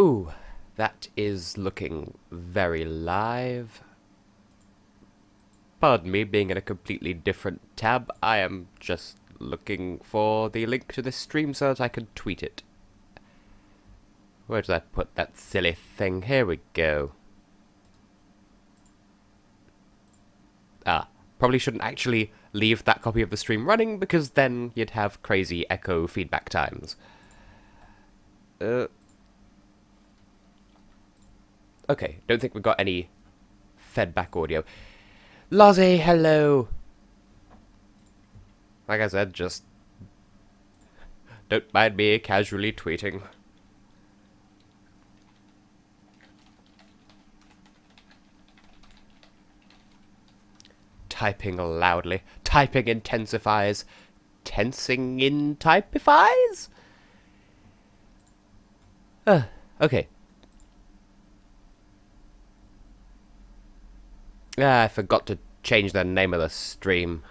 Ooh, that is looking very live. Pardon me, being in a completely different tab. I am just looking for the link to this stream so that I can tweet it. Where did I put that silly thing? Here we go. Probably shouldn't actually leave that copy of the stream running, because then you'd have crazy echo feedback times. Okay, don't think we've got any fed-back audio. Lozzie, hello! Like I said, just don't mind me casually tweeting. Typing loudly. Typing intensifies. Tensing intensifies? Okay. I forgot to change the name of the stream.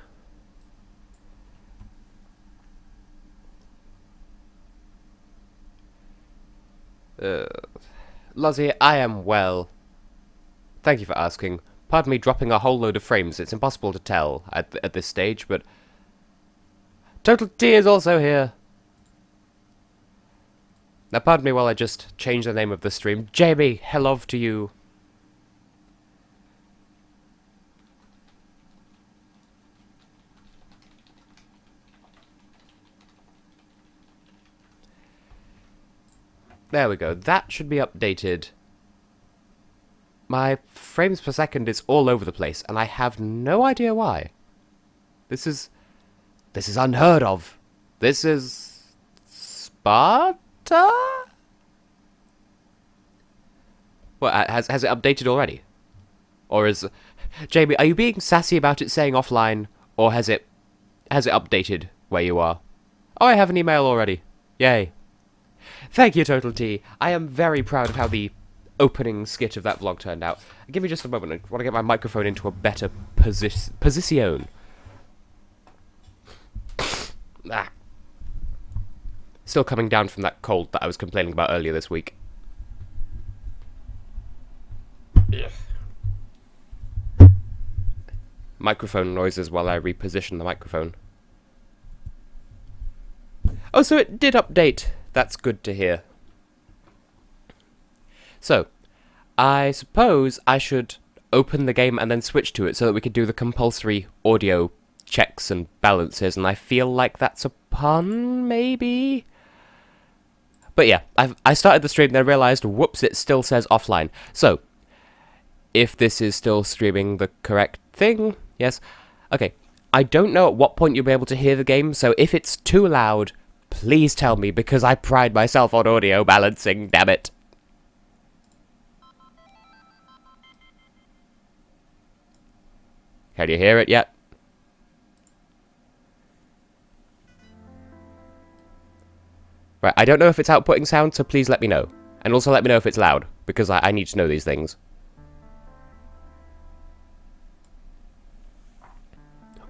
Lozzie, I am well. Thank you for asking. Pardon me dropping a whole load of frames. It's impossible to tell at this stage, but TotalTea is also here. Now, pardon me while I just change the name of the stream. Jamie, hello to you. There we go. That should be updated. My frames per second is all over the place, and I have no idea why. This is unheard of. This is Sparta? What, has it updated already? Or is... Jamie, are you being sassy about it saying offline, or has it updated where you are? Oh, I have an email already. Yay. Thank you, TotalTea. I am very proud of how the opening skit of that vlog turned out. Give me just a moment. I want to get my microphone into a better position. Still coming down from that cold that I was complaining about earlier this week. Microphone noises while I reposition the microphone. Oh, so it did update. That's good to hear. So, I suppose I should open the game and then switch to it so that we could do the compulsory audio checks and balances, and I feel like that's a pun, maybe? But yeah, I started the stream, then realised, whoops, it still says offline. So, if this is still streaming the correct thing, yes. Okay, I don't know at what point you'll be able to hear the game, so if it's too loud, please tell me, because I pride myself on audio balancing, damn it. Can you hear it yet? Right, I don't know if it's outputting sound, so please let me know. And also let me know if it's loud, because I need to know these things.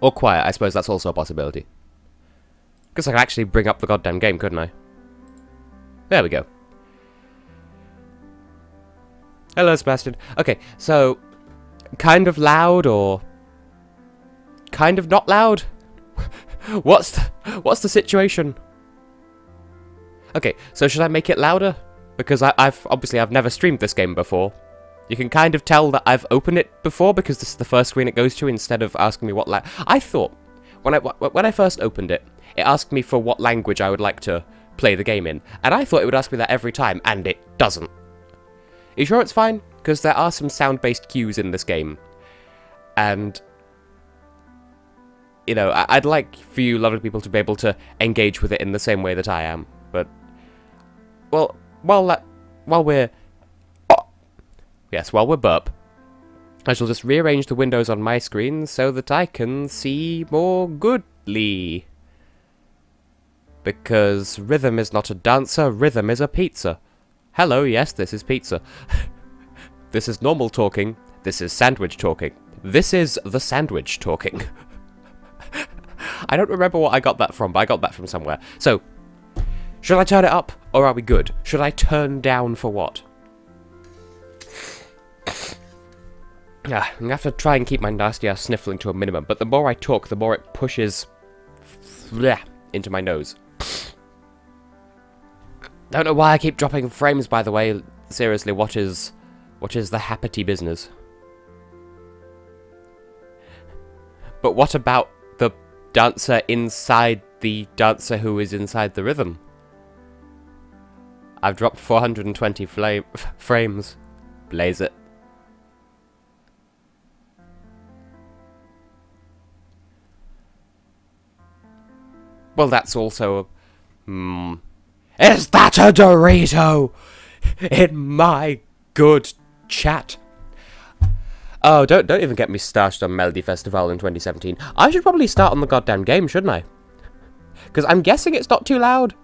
Or quiet, I suppose that's also a possibility. Guess I could actually bring up the goddamn game, couldn't I? There we go. Hello, Sebastian. Okay, so... kind of loud, or... kind of not loud? What's the situation? Okay, so should I make it louder? Because I've never streamed this game before. You can kind of tell that I've opened it before because this is the first screen it goes to instead of asking me what I thought when I first opened it, it asked me for what language I would like to play the game in, and I thought it would ask me that every time, and it doesn't. Are you sure it's fine? Because there are some sound-based cues in this game, and you know, I'd like for you lovely people to be able to engage with it in the same way that I am, but well, while we're burp, I shall just rearrange the windows on my screen so that I can see more goodly. Because rhythm is not a dancer, rhythm is a pizza. Hello, yes, this is pizza. This is normal talking, this is sandwich talking. This is the sandwich talking. I don't remember what I got that from, but I got that from somewhere. So, shall I turn it up? Or are we good? Should I turn down for what? I'm gonna have to try and keep my nasty ass sniffling to a minimum, but the more I talk, the more it pushes into my nose. Don't know why I keep dropping frames, by the way. Seriously, what is the happity business? But what about the dancer inside the dancer who is inside the rhythm? I've dropped 420 frames. Blaze it. Well, that's also a... Is that a Dorito? In my good chat. Oh, don't even get me started on Melody Festival in 2017. I should probably start on the goddamn game, shouldn't I? Because I'm guessing it's not too loud.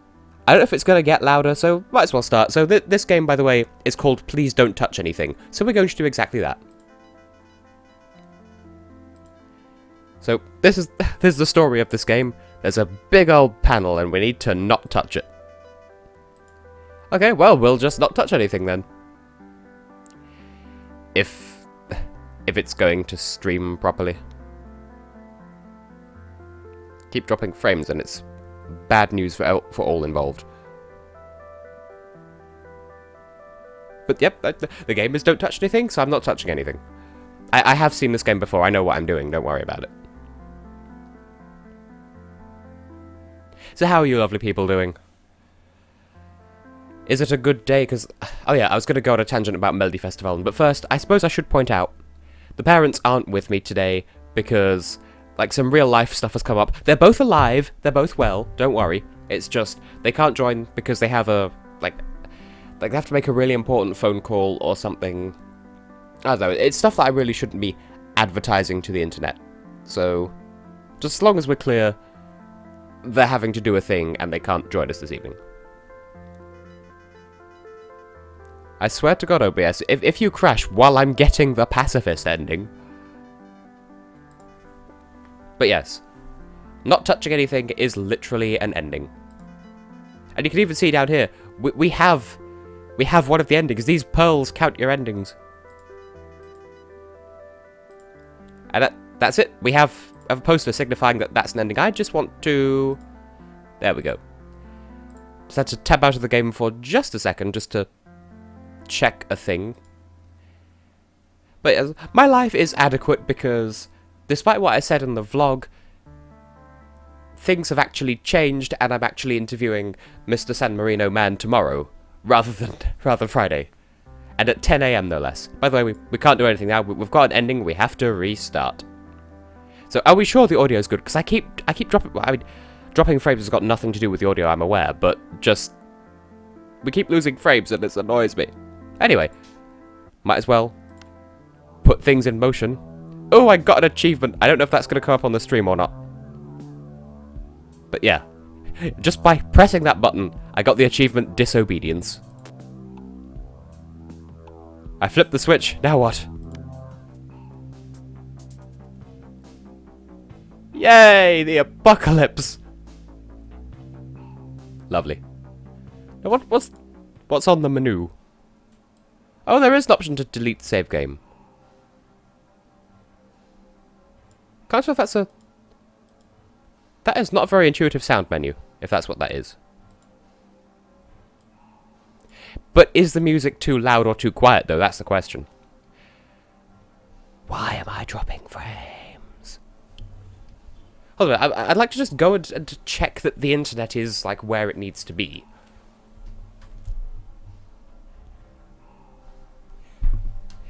I don't know if it's going to get louder, so might as well start. So this game, by the way, is called Please Don't Touch Anything. So we're going to do exactly that. So this is the story of this game. There's a big old panel and we need to not touch it. Okay, well, we'll just not touch anything then. If it's going to stream properly. Keep dropping frames and it's bad news for all involved. But yep, the game is don't touch anything, so I'm not touching anything. I have seen this game before, I know what I'm doing, don't worry about it. So how are you lovely people doing? Is it a good day? Because, oh yeah, I was going to go on a tangent about Melody Festival, but first, I suppose I should point out, the parents aren't with me today because, like, some real life stuff has come up. They're both alive, they're both well, don't worry. It's just, they can't join because they have a, like they have to make a really important phone call or something. I don't know, it's stuff that I really shouldn't be advertising to the internet. So, just as long as we're clear, they're having to do a thing and they can't join us this evening. I swear to God, OBS, if you crash while I'm getting the pacifist ending... But yes, not touching anything is literally an ending. And you can even see down here, we have one of the endings. These pearls count your endings. And that's it. We have a poster signifying that that's an ending. I just want to... There we go. Just had to tab out of the game for just a second, just to check a thing. But yes, my life is adequate because, despite what I said in the vlog, things have actually changed and I'm actually interviewing Mr. San Marino Man tomorrow, rather than Friday. And at 10 AM no less. By the way, we can't do anything now. We've got an ending. We have to restart. So are we sure the audio is good? Because I keep dropping... I mean, dropping frames has got nothing to do with the audio, I'm aware, but just... We keep losing frames and it annoys me. Anyway, might as well put things in motion. Oh, I got an achievement. I don't know if that's going to come up on the stream or not. But yeah, just by pressing that button, I got the achievement Disobedience. I flipped the switch. Now what? Yay! The apocalypse! Lovely. Now what's on the menu? Oh, there is an option to delete save game. Can't tell if that's a... That is not a very intuitive sound menu, if that's what that is. But is the music too loud or too quiet, though? That's the question. Why am I dropping frames? Hold on, I'd like to just go and check that the internet is, like, where it needs to be.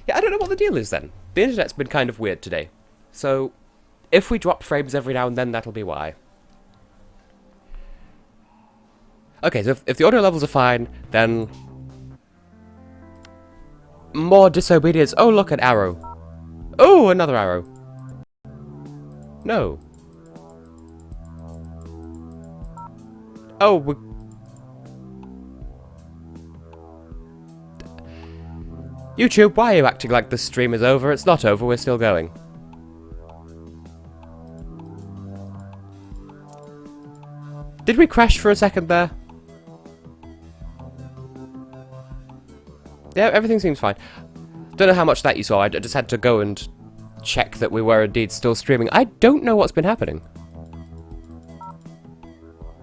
Yeah, I don't know what the deal is, then. The internet's been kind of weird today. So, if we drop frames every now and then, that'll be why. Okay, so if the audio levels are fine, then... More disobedience. Oh, look, an arrow. Oh, another arrow. No. Oh, we... YouTube, why are you acting like the stream is over? It's not over, we're still going. Did we crash for a second there? Yeah, everything seems fine. Don't know how much that you saw. I just had to go and check that we were indeed still streaming. I don't know what's been happening.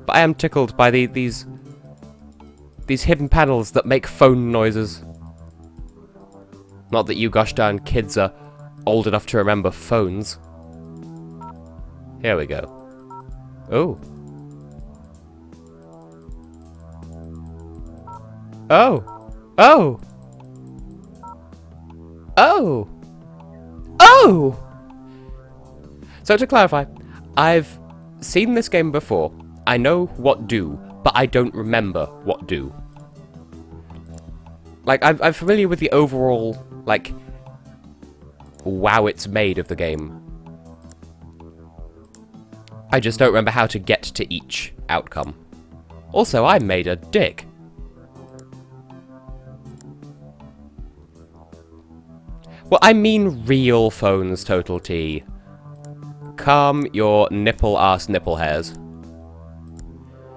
But I am tickled by these hidden panels that make phone noises. Not that you gosh darn kids are old enough to remember phones. Here we go. Oh. Oh. Oh. Oh. Oh! So to clarify, I've seen this game before. I know what do, but I don't remember what do. Like, I'm familiar with the overall, like, wow it's made of the game. I just don't remember how to get to each outcome. Also, I made a dick. Well, I mean real phones, TotalTea. Calm your nipple-ass nipple hairs.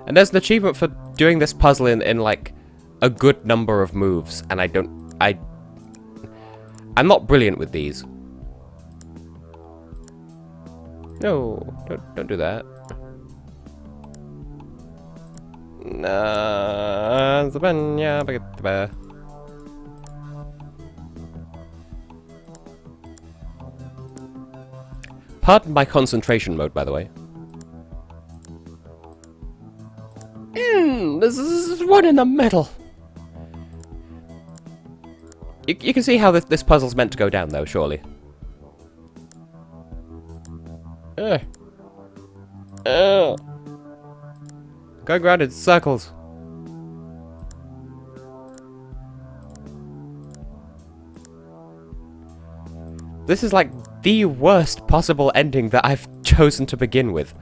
And there's an achievement for doing this puzzle in like, a good number of moves, and I'm not brilliant with these. No, don't do that. Pardon my concentration mode, by the way. There's one in the middle. You can see how this puzzle's meant to go down, though, surely. Going round in circles. This is like the worst possible ending that I've chosen to begin with.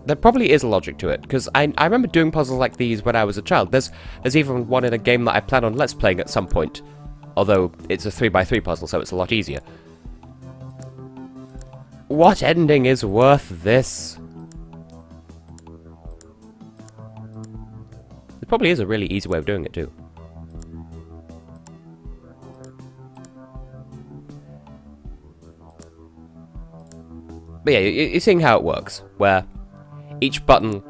There probably is a logic to it, because I remember doing puzzles like these when I was a child. There's even one in a game that I plan on Let's Playing at some point. Although, it's a 3x3 puzzle, so it's a lot easier. What ending is worth this? There probably is a really easy way of doing it, too. But yeah, you're seeing how it works, where each button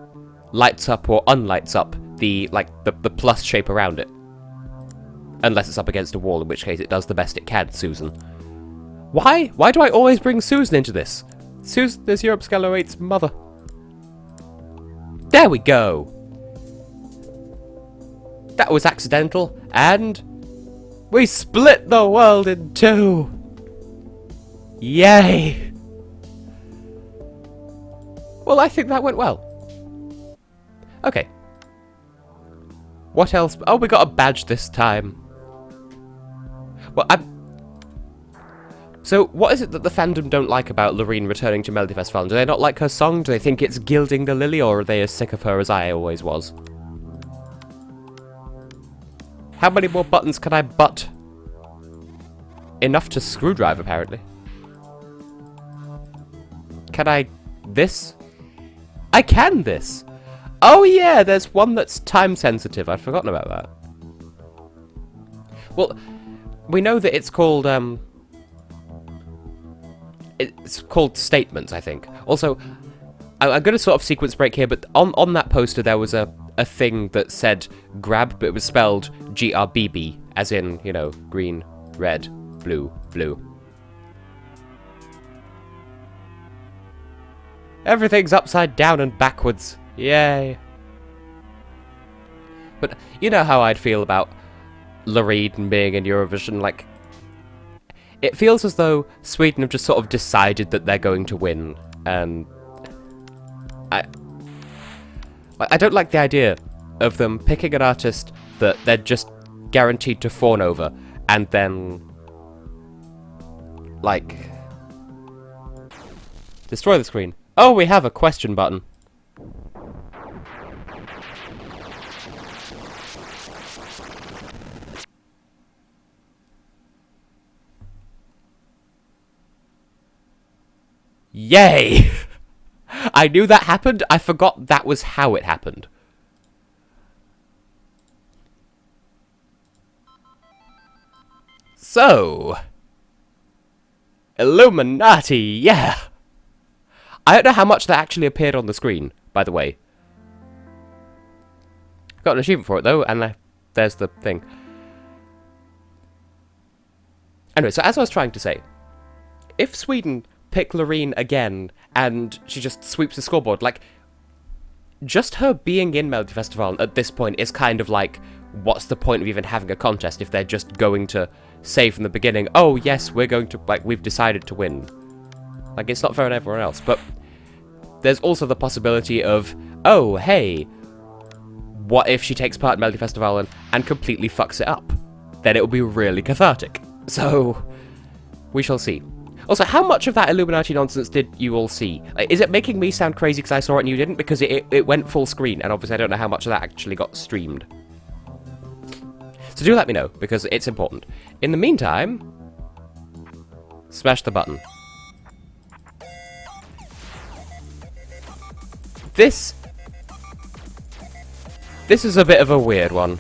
lights up or unlights up the plus shape around it. Unless it's up against a wall, in which case it does the best it can, Susan. Why? Why do I always bring Susan into this? Susan is Europe Scalo 8's mother. There we go! That was accidental, and we split the world in two! Yay! Well, I think that went well. Okay. What else? Oh, we got a badge this time. Well, So, what is it that the fandom don't like about Loreen returning to Melody Festival? Do they not like her song? Do they think it's gilding the lily, or are they as sick of her as I always was? How many more buttons can I butt? Enough to screwdrive, apparently. Can I... this? I can this! Oh yeah, there's one that's time sensitive. I'd forgotten about that. Well, we know that it's called, it's called statements, I think. Also, I'm going to sort of sequence break here, but on that poster there was a thing that said grab, but it was spelled G-R-B-B, as in, you know, green, red, blue, blue. Everything's upside down and backwards. Yay. But you know how I'd feel about Loreen being in Eurovision, like... It feels as though Sweden have just sort of decided that they're going to win, and... I don't like the idea of them picking an artist that they're just guaranteed to fawn over, and then... like... destroy the screen. Oh, we have a question button. Yay! I knew that happened. I forgot that was how it happened. So... Illuminati, yeah! I don't know how much that actually appeared on the screen, by the way. Got an achievement for it, though, and there's the thing. Anyway, so as I was trying to say, if Sweden pick Loreen again, and she just sweeps the scoreboard, like, just her being in Melody Festival at this point is kind of like, what's the point of even having a contest if they're just going to say from the beginning, oh yes, we're going to, like, we've decided to win. Like, it's not fair on everyone else, but there's also the possibility of, oh, hey, what if she takes part in Melody Festival and completely fucks it up? Then it will be really cathartic. So, we shall see. Also, how much of that Illuminati nonsense did you all see? Like, is it making me sound crazy because I saw it and you didn't? Because it went full screen, and obviously I don't know how much of that actually got streamed. So do let me know, because it's important. In the meantime, smash the button. This is a bit of a weird one.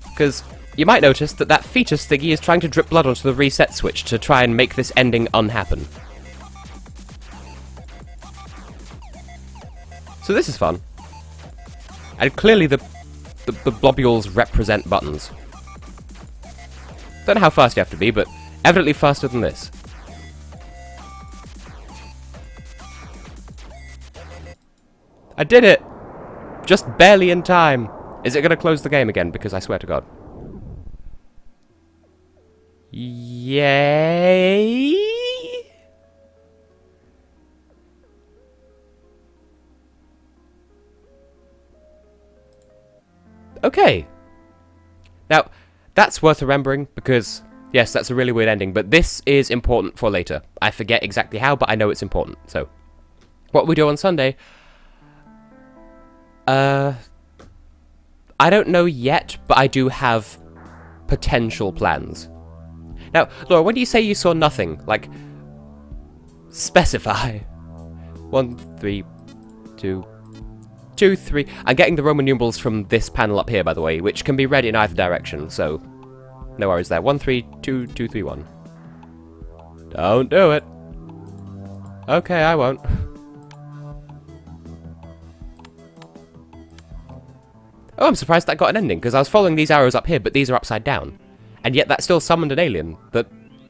Because you might notice that that fetus thingy is trying to drip blood onto the reset switch to try and make this ending unhappen. So this is fun. And clearly the blobules represent buttons. Don't know how fast you have to be, but evidently faster than this. I did it! Just barely in time. Is it going to close the game again? Because I swear to God. Yay! Okay. Now, that's worth remembering because, yes, that's a really weird ending, but this is important for later. I forget exactly how, but I know it's important. So, what we do on Sunday... I don't know yet, but I do have potential plans. Now, Laura, when you say you saw nothing, like, specify. 1, 3, 2, 2, 3. I'm getting the Roman numerals from this panel up here, by the way, which can be read in either direction, so no worries there. 1, 3, 2, 2, 3, 1. Don't do it. Okay, I won't. Oh, I'm surprised that got an ending, because I was following these arrows up here, but these are upside down. And yet that still summoned an alien that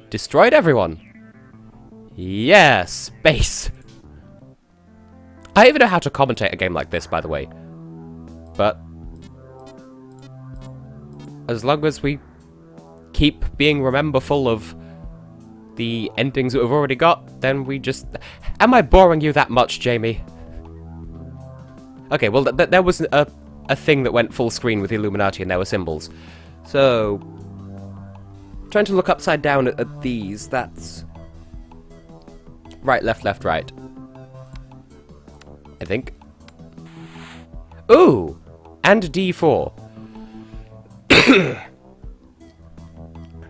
destroyed everyone. Yeah, space. I don't even know how to commentate a game like this, by the way. But as long as we keep being rememberful of the endings that we've already got, then we just... Am I boring you that much, Jamie? Okay, well, there was a thing that went full screen with the Illuminati and there were symbols. So, trying to look upside down at these, that's... Right, left, left, right. I think. Ooh! And D4.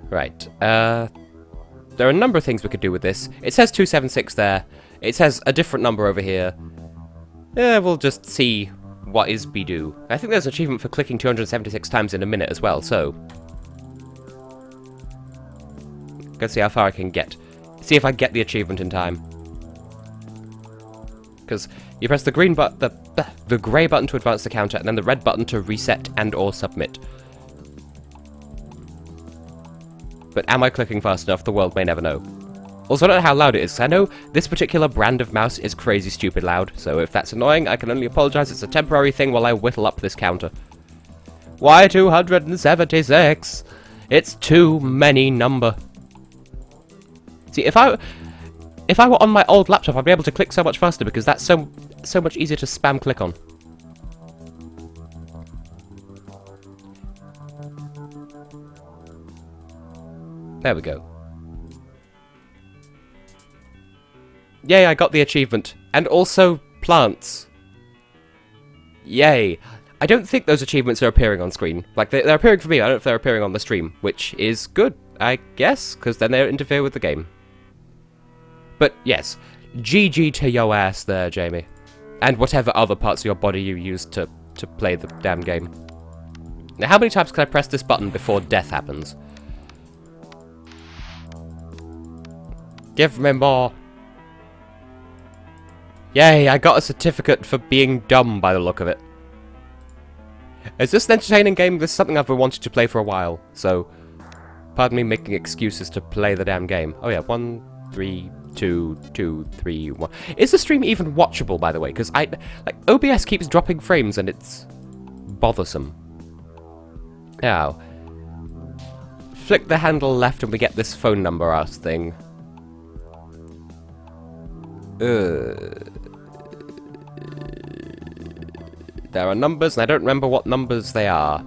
Right, there are a number of things we could do with this. It says 276 there. It says a different number over here. We'll just see what is be do. I think there's an achievement for clicking 276 times in a minute as well, so... Let's see how far I can get. See if I get the achievement in time. Because you press the green button, the grey button to advance the counter, and then the red button to reset and or submit. But am I clicking fast enough? The world may never know. Also, I don't know how loud it is, 'cause I know this particular brand of mouse is crazy stupid loud, so if that's annoying, I can only apologise. It's a temporary thing while I whittle up this counter. Why 276? It's too many number. See, if I were on my old laptop, I'd be able to click so much faster because that's so much easier to spam click on. There we go. Yay, I got the achievement. And also plants. Yay. I don't think those achievements are appearing on screen. Like, they're appearing for me. I don't know if they're appearing on the stream, which is good, I guess, because then they don't interfere with the game. But, yes. GG to yo ass there, Jamie. And whatever other parts of your body you used to play the damn game. Now, how many times can I press this button before death happens? Give me more. Yay, I got a certificate for being dumb by the look of it. Is this an entertaining game? This is something I've been wanting to play for a while, so pardon me making excuses to play the damn game. Oh yeah, 1, 3, 2, 2, 3, 1. Is the stream even watchable, by the way? Because OBS keeps dropping frames and it's bothersome. Now, flick the handle left and we get this phone number ass thing. There are numbers, and I don't remember what numbers they are.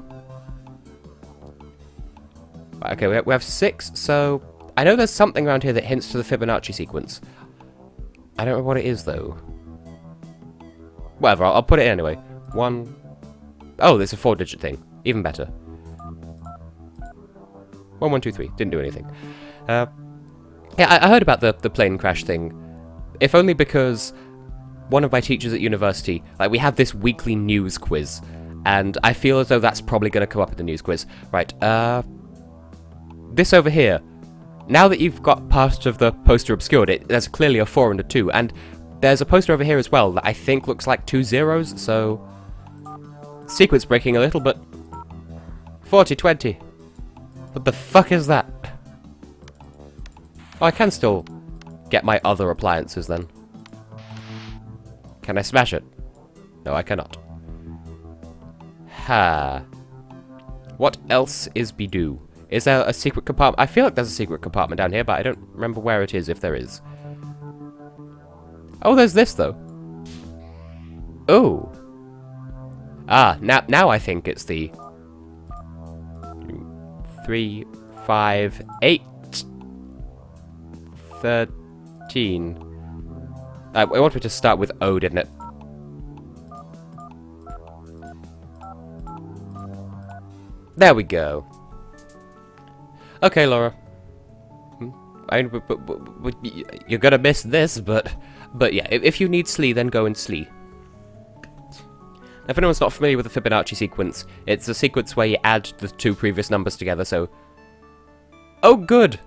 Okay, we have 6, so I know there's something around here that hints to the Fibonacci sequence. I don't know what it is, though. Whatever, I'll put it in anyway. 1... Oh, there's a 4-digit thing. Even better. 1, 1, 2, 3. Didn't do anything. Yeah, I heard about the plane crash thing. If only because one of my teachers at university, we have this weekly news quiz, and I feel as though that's probably going to come up in the news quiz. Right, this over here. Now that you've got part of the poster obscured, there's clearly a 4 and a 2, and there's a poster over here as well that I think looks like 2 zeros, so... Sequence breaking a little, but... 40, 20. What the fuck is that? Oh, I can still get my other appliances then. Can I smash it? No, I cannot. Ha. What else is Bidoo? Is there a secret compartment? I feel like there's a secret compartment down here, but I don't remember where it is, if there is. Oh, there's this, though. Oh. Ah, now I think it's the... 3, 5, 8... 13... I want me to start with O, didn't it? There we go. Okay, Laura. You're gonna miss this, but yeah, if you need Slee, then go and Slee. If anyone's not familiar with the Fibonacci sequence, it's a sequence where you add the 2 previous numbers together, so... Oh, good!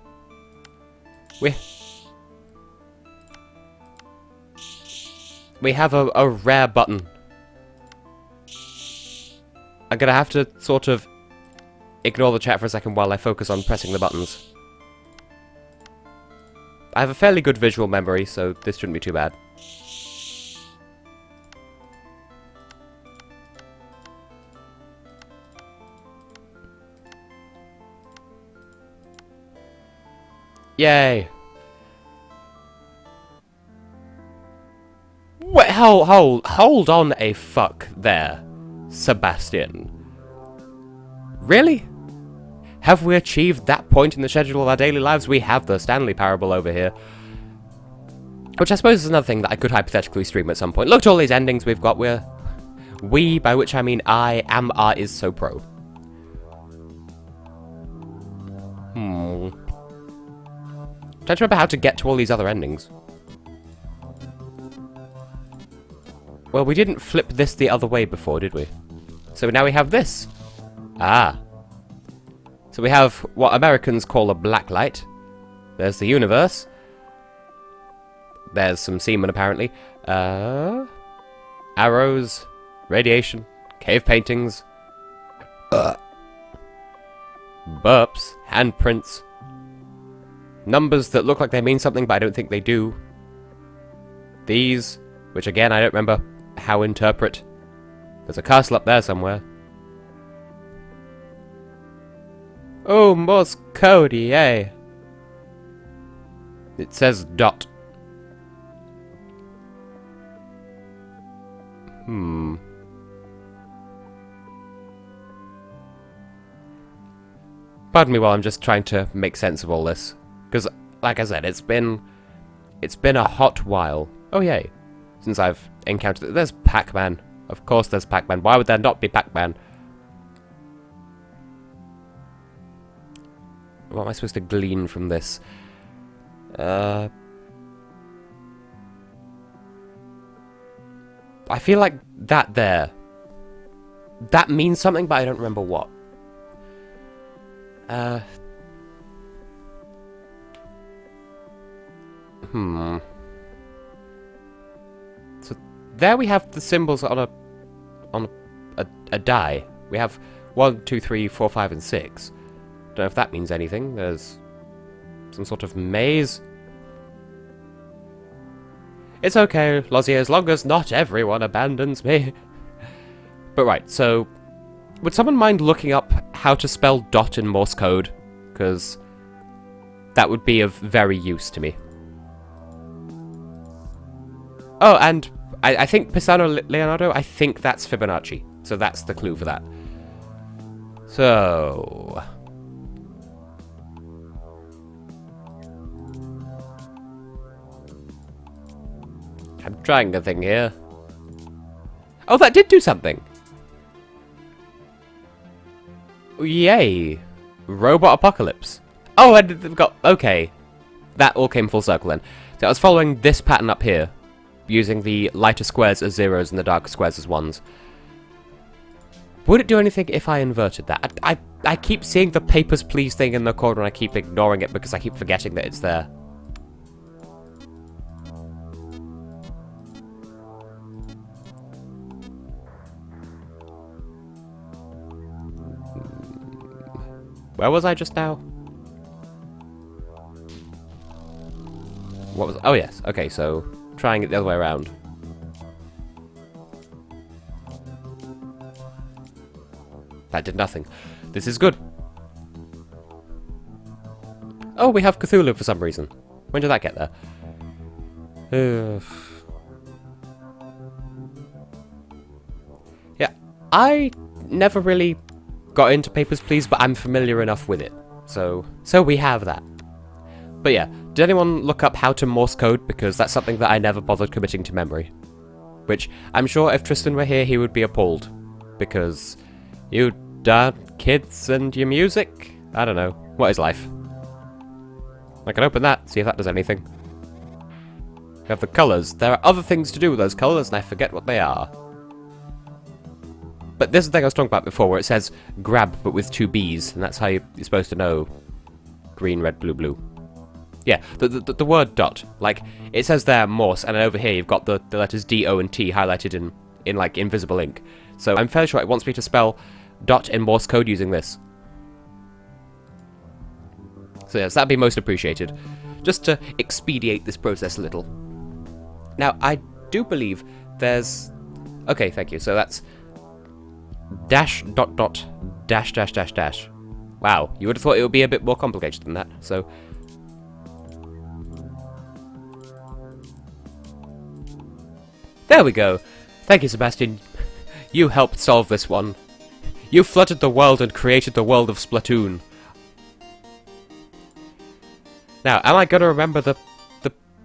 We have a rare button. I'm gonna have to sort of ignore the chat for a second while I focus on pressing the buttons. I have a fairly good visual memory, so this shouldn't be too bad. Yay! Wait, hold on a fuck there, Sebastian. Really? Have we achieved that point in the schedule of our daily lives? We have the Stanley Parable over here. Which I suppose is another thing that I could hypothetically stream at some point. Look at all these endings we've got. We, by which I mean I, am, are, is so pro. Trying to remember how to get to all these other endings. Well, we didn't flip this the other way before, did we? So now we have this. Ah. So we have what Americans call a black light. There's the universe. There's some semen, apparently. Arrows. Radiation. Cave paintings. Burps. Handprints. Numbers that look like they mean something, but I don't think they do. These, which again, I don't remember how interpret. There's a castle up there somewhere. Oh, Morse code, yay. It says dot. Pardon me while I'm just trying to make sense of all this. Because, like I said, it's been a hot while. Oh, yay. Since I've encountered it. There's Pac-Man. Of course there's Pac-Man. Why would there not be Pac-Man? What am I supposed to glean from this? I feel like that there. that means something, but I don't remember what. So there we have the symbols on a die. We have 1, 2, 3, 4, 5, and 6. Don't know if that means anything. There's some sort of maze. It's okay, Lozzie, as long as not everyone abandons me. But right, so would someone mind looking up how to spell dot in Morse code? Because that would be of very use to me. Oh, and I think Pisano Leonardo, I think that's Fibonacci. So that's the clue for that. So... I'm trying a thing here. Oh, that did do something! Yay! Robot apocalypse. Oh, and they've got... Okay. That all came full circle then. So I was following this pattern up here, using the lighter squares as zeros and the darker squares as ones. Would it do anything if I inverted that? I keep seeing the papers, please thing in the corner and I keep ignoring it because I keep forgetting that it's there. Where was I just now? What was... Oh, yes. Okay, so trying it the other way around. That did nothing. This is good. Oh, we have Cthulhu for some reason. When did that get there? Yeah, I never really got into Papers, Please, but I'm familiar enough with it. So we have that. But yeah, did anyone look up how to Morse code? Because that's something that I never bothered committing to memory. Which, I'm sure if Tristan were here, he would be appalled. Because you darn kids and your music? I don't know. What is life? I can open that, see if that does anything. We have the colours. There are other things to do with those colours, and I forget what they are. But this is the thing I was talking about before, where it says grab, but with 2 B's, and that's how you're supposed to know green, red, blue, blue. Yeah, the word dot. Like, it says there Morse, and then over here you've got the letters D, O, and T highlighted in like, invisible ink. So I'm fairly sure it wants me to spell dot in Morse code using this. So yes, that'd be most appreciated. Just to expedite this process a little. Now, I do believe there's... Okay, thank you. So that's... dash, dot, dot, dash, dash, dash, dash. Wow, you would have thought it would be a bit more complicated than that, so... There we go. Thank you, Sebastian. You helped solve this one. You flooded the world and created the world of Splatoon. Now, am I gonna remember the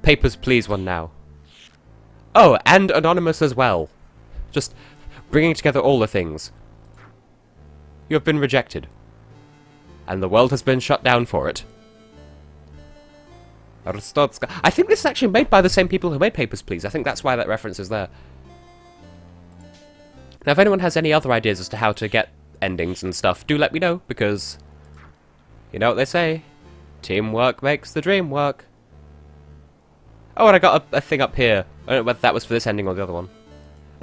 Papers, Please one now? Oh, and Anonymous as well. Just bringing together all the things. You have been rejected. And the world has been shut down for it. I think this is actually made by the same people who made Papers, Please. I think that's why that reference is there. Now, if anyone has any other ideas as to how to get endings and stuff, do let me know, because... You know what they say? Teamwork makes the dream work. Oh, and I got a thing up here. I don't know whether that was for this ending or the other one.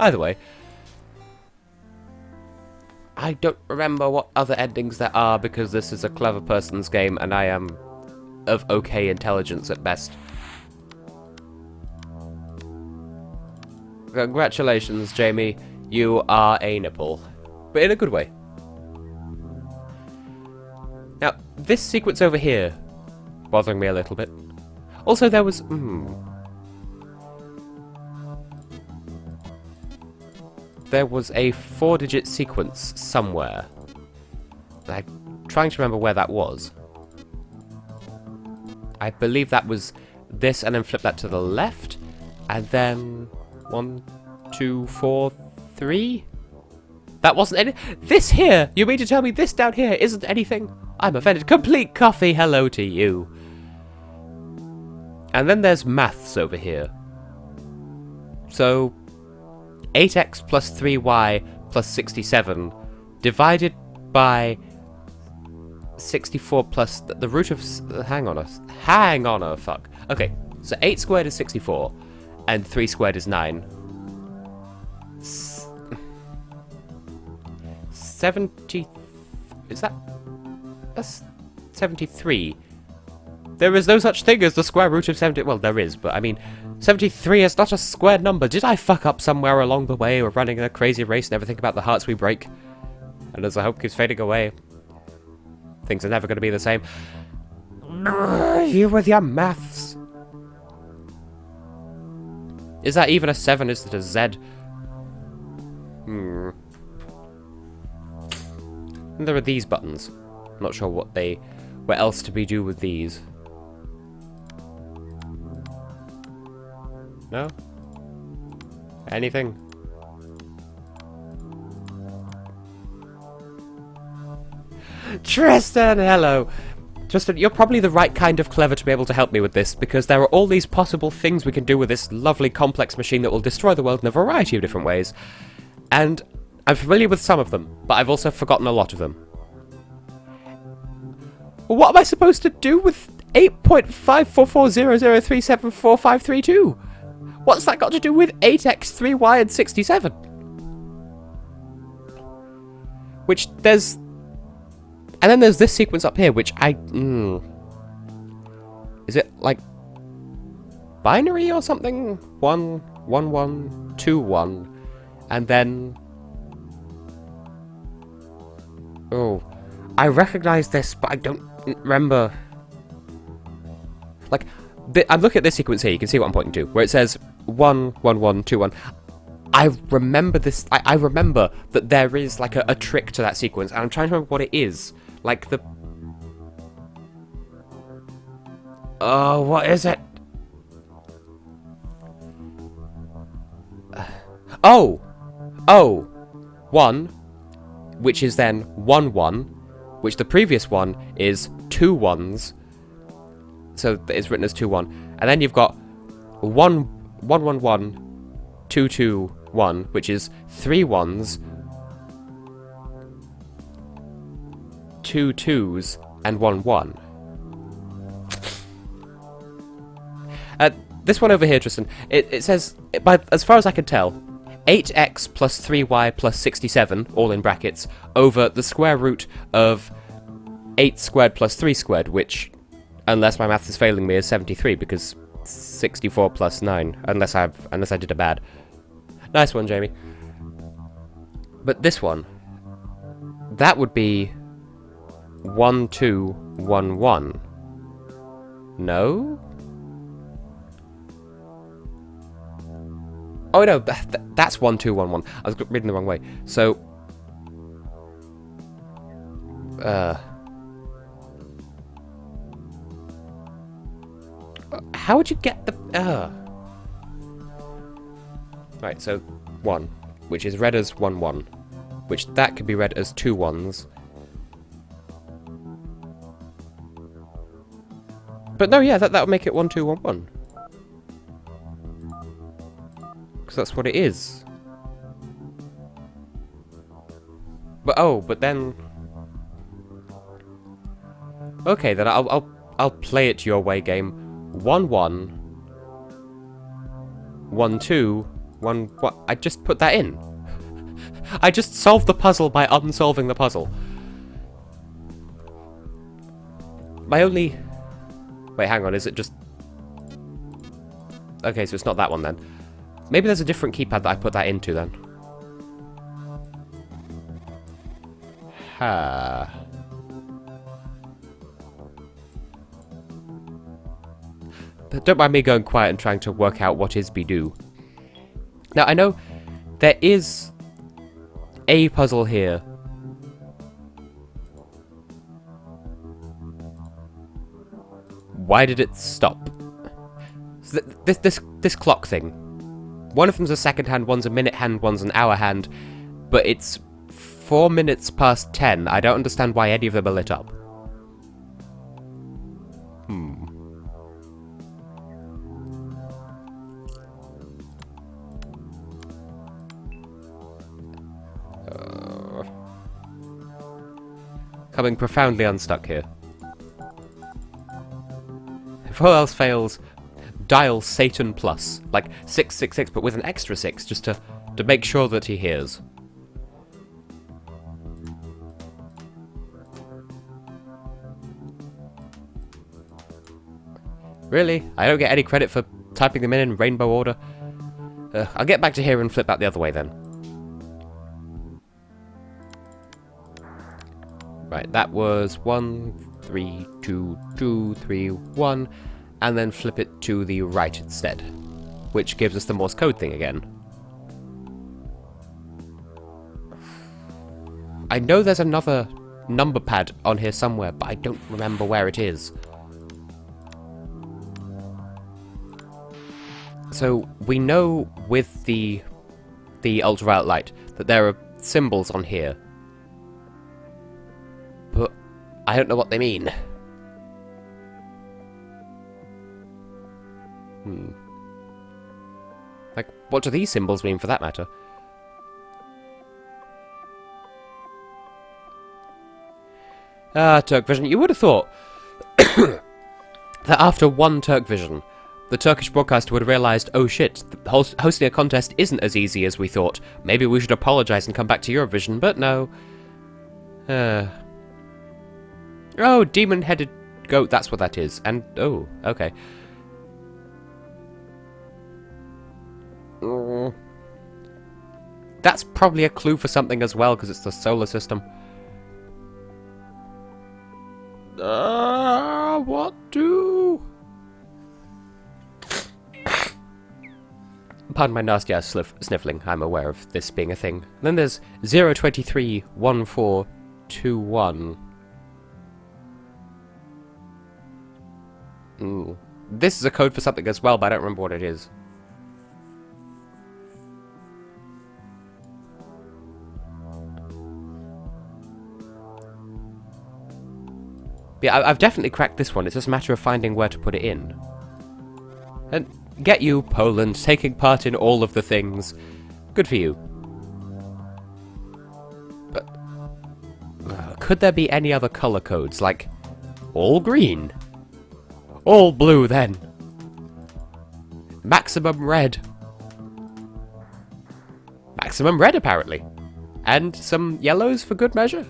Either way. I don't remember what other endings there are, because this is a clever person's game, and I am of okay intelligence at best. Congratulations, Jamie. You are a nipple. But in a good way. Now, this sequence over here, bothering me a little bit. Also, there was... There was a 4-digit sequence somewhere. I'm trying to remember where that was. I believe that was this, and then flip that to the left, and then 1, 2, 4, 3. That wasn't any. This here! You mean to tell me this down here isn't anything? I'm offended. Complete coffee, hello to you. And then there's maths over here. So, 8x plus 3y plus 67 divided by 64 plus the root of... hang on a fuck. Okay, so 8 squared is 64, and 3 squared is 9. 70... is that... that's 73. There is no such thing as the square root of 70... well, there is, but I mean... 73 is not a squared number. Did I fuck up somewhere along the way, or running a crazy race, never think about the hearts we break? And as the hope keeps fading away, things are never going to be the same. You with your maths. Is that even a 7? Is it a Z? And there are these buttons. I'm not sure what else to be do with these. No? Anything? Tristan, hello! Tristan, you're probably the right kind of clever to be able to help me with this, because there are all these possible things we can do with this lovely complex machine that will destroy the world in a variety of different ways. And I'm familiar with some of them, but I've also forgotten a lot of them. What am I supposed to do with 8.54400374532? What's that got to do with 8x, 3y, and 67? Which there's... and then there's this sequence up here, which I... is it, like... binary or something? 1, 1, 1, 2, 1. And then... oh. I recognize this, but I don't remember... like... I'm looking at this sequence here, you can see what I'm pointing to, where it says 1, 1, 1, 2, 1. I remember this, I remember that there is like a trick to that sequence, and I'm trying to remember what it is. Like the... oh, what is it? Oh! 1, which is then 1, 1, which the previous one is 2 1s. So it's written as 2, 1. And then you've got 1, 1, 1, 1, 2, 2, 1, which is 3 1s, 2 2s, and 1 1. This one over here, Tristan, it says, as far as I can tell, 8x plus 3y plus 67, all in brackets, over the square root of 8 squared plus 3 squared, which... unless my math is failing me, is 73, because 64 plus 9, unless I did a bad. Nice one, Jamie. But this one, that would be 1, 2, 1, 1. No? Oh no, that's 1, 2, 1, 1. I was reading the wrong way. So... how would you get the... right, so 1, which is read as 1, 1. Which that could be read as 2 1s. But no, yeah, that would make it 1, 2, 1, 1. Because that's what it is. But but then... okay, then I'll play it your way, game. 1, 1, 1, 2, 1, what? I just put that in. I just solved the puzzle by unsolving the puzzle. My only... wait, hang on, is it just... okay, so it's not that one then. Maybe there's a different keypad that I put that into then. Ha. But don't mind me going quiet and trying to work out what is be do. Now, I know there is a puzzle here. Why did it stop? So this clock thing. One of them's a second hand, one's a minute hand, one's an hour hand, but it's 4 minutes past 10. I don't understand why any of them are lit up. Coming profoundly unstuck here. If all else fails, dial Satan Plus. Like 666, but with an extra 6, just to make sure that he hears. Really? I don't get any credit for typing them in rainbow order? I'll get back to here and flip out the other way then. Right, that was 1, 3, 2, 2, 3, 1, and then flip it to the right instead, which gives us the Morse code thing again. I know there's another number pad on here somewhere, but I don't remember where it is. So we know with the ultraviolet light that there are symbols on here, but I don't know what they mean. Like, what do these symbols mean for that matter? Ah, Turk Vision, you would have thought that after one Turk Vision, the Turkish broadcaster would have realised, oh shit, hosting a contest isn't as easy as we thought. Maybe we should apologise and come back to Eurovision, but no. Oh, demon-headed goat, that's what that is. And, oh, okay. That's probably a clue for something as well, because it's the solar system. What do? Pardon my nasty ass sniffling, I'm aware of this being a thing. Then there's 0231421. This is a code for something as well, but I don't remember what it is. Yeah, I've definitely cracked this one. It's just a matter of finding where to put it in. And get you, Poland, taking part in all of the things. Good for you. But could there be any other colour codes? Like, all green? All blue, then. Maximum red. Maximum red, apparently. And some yellows for good measure.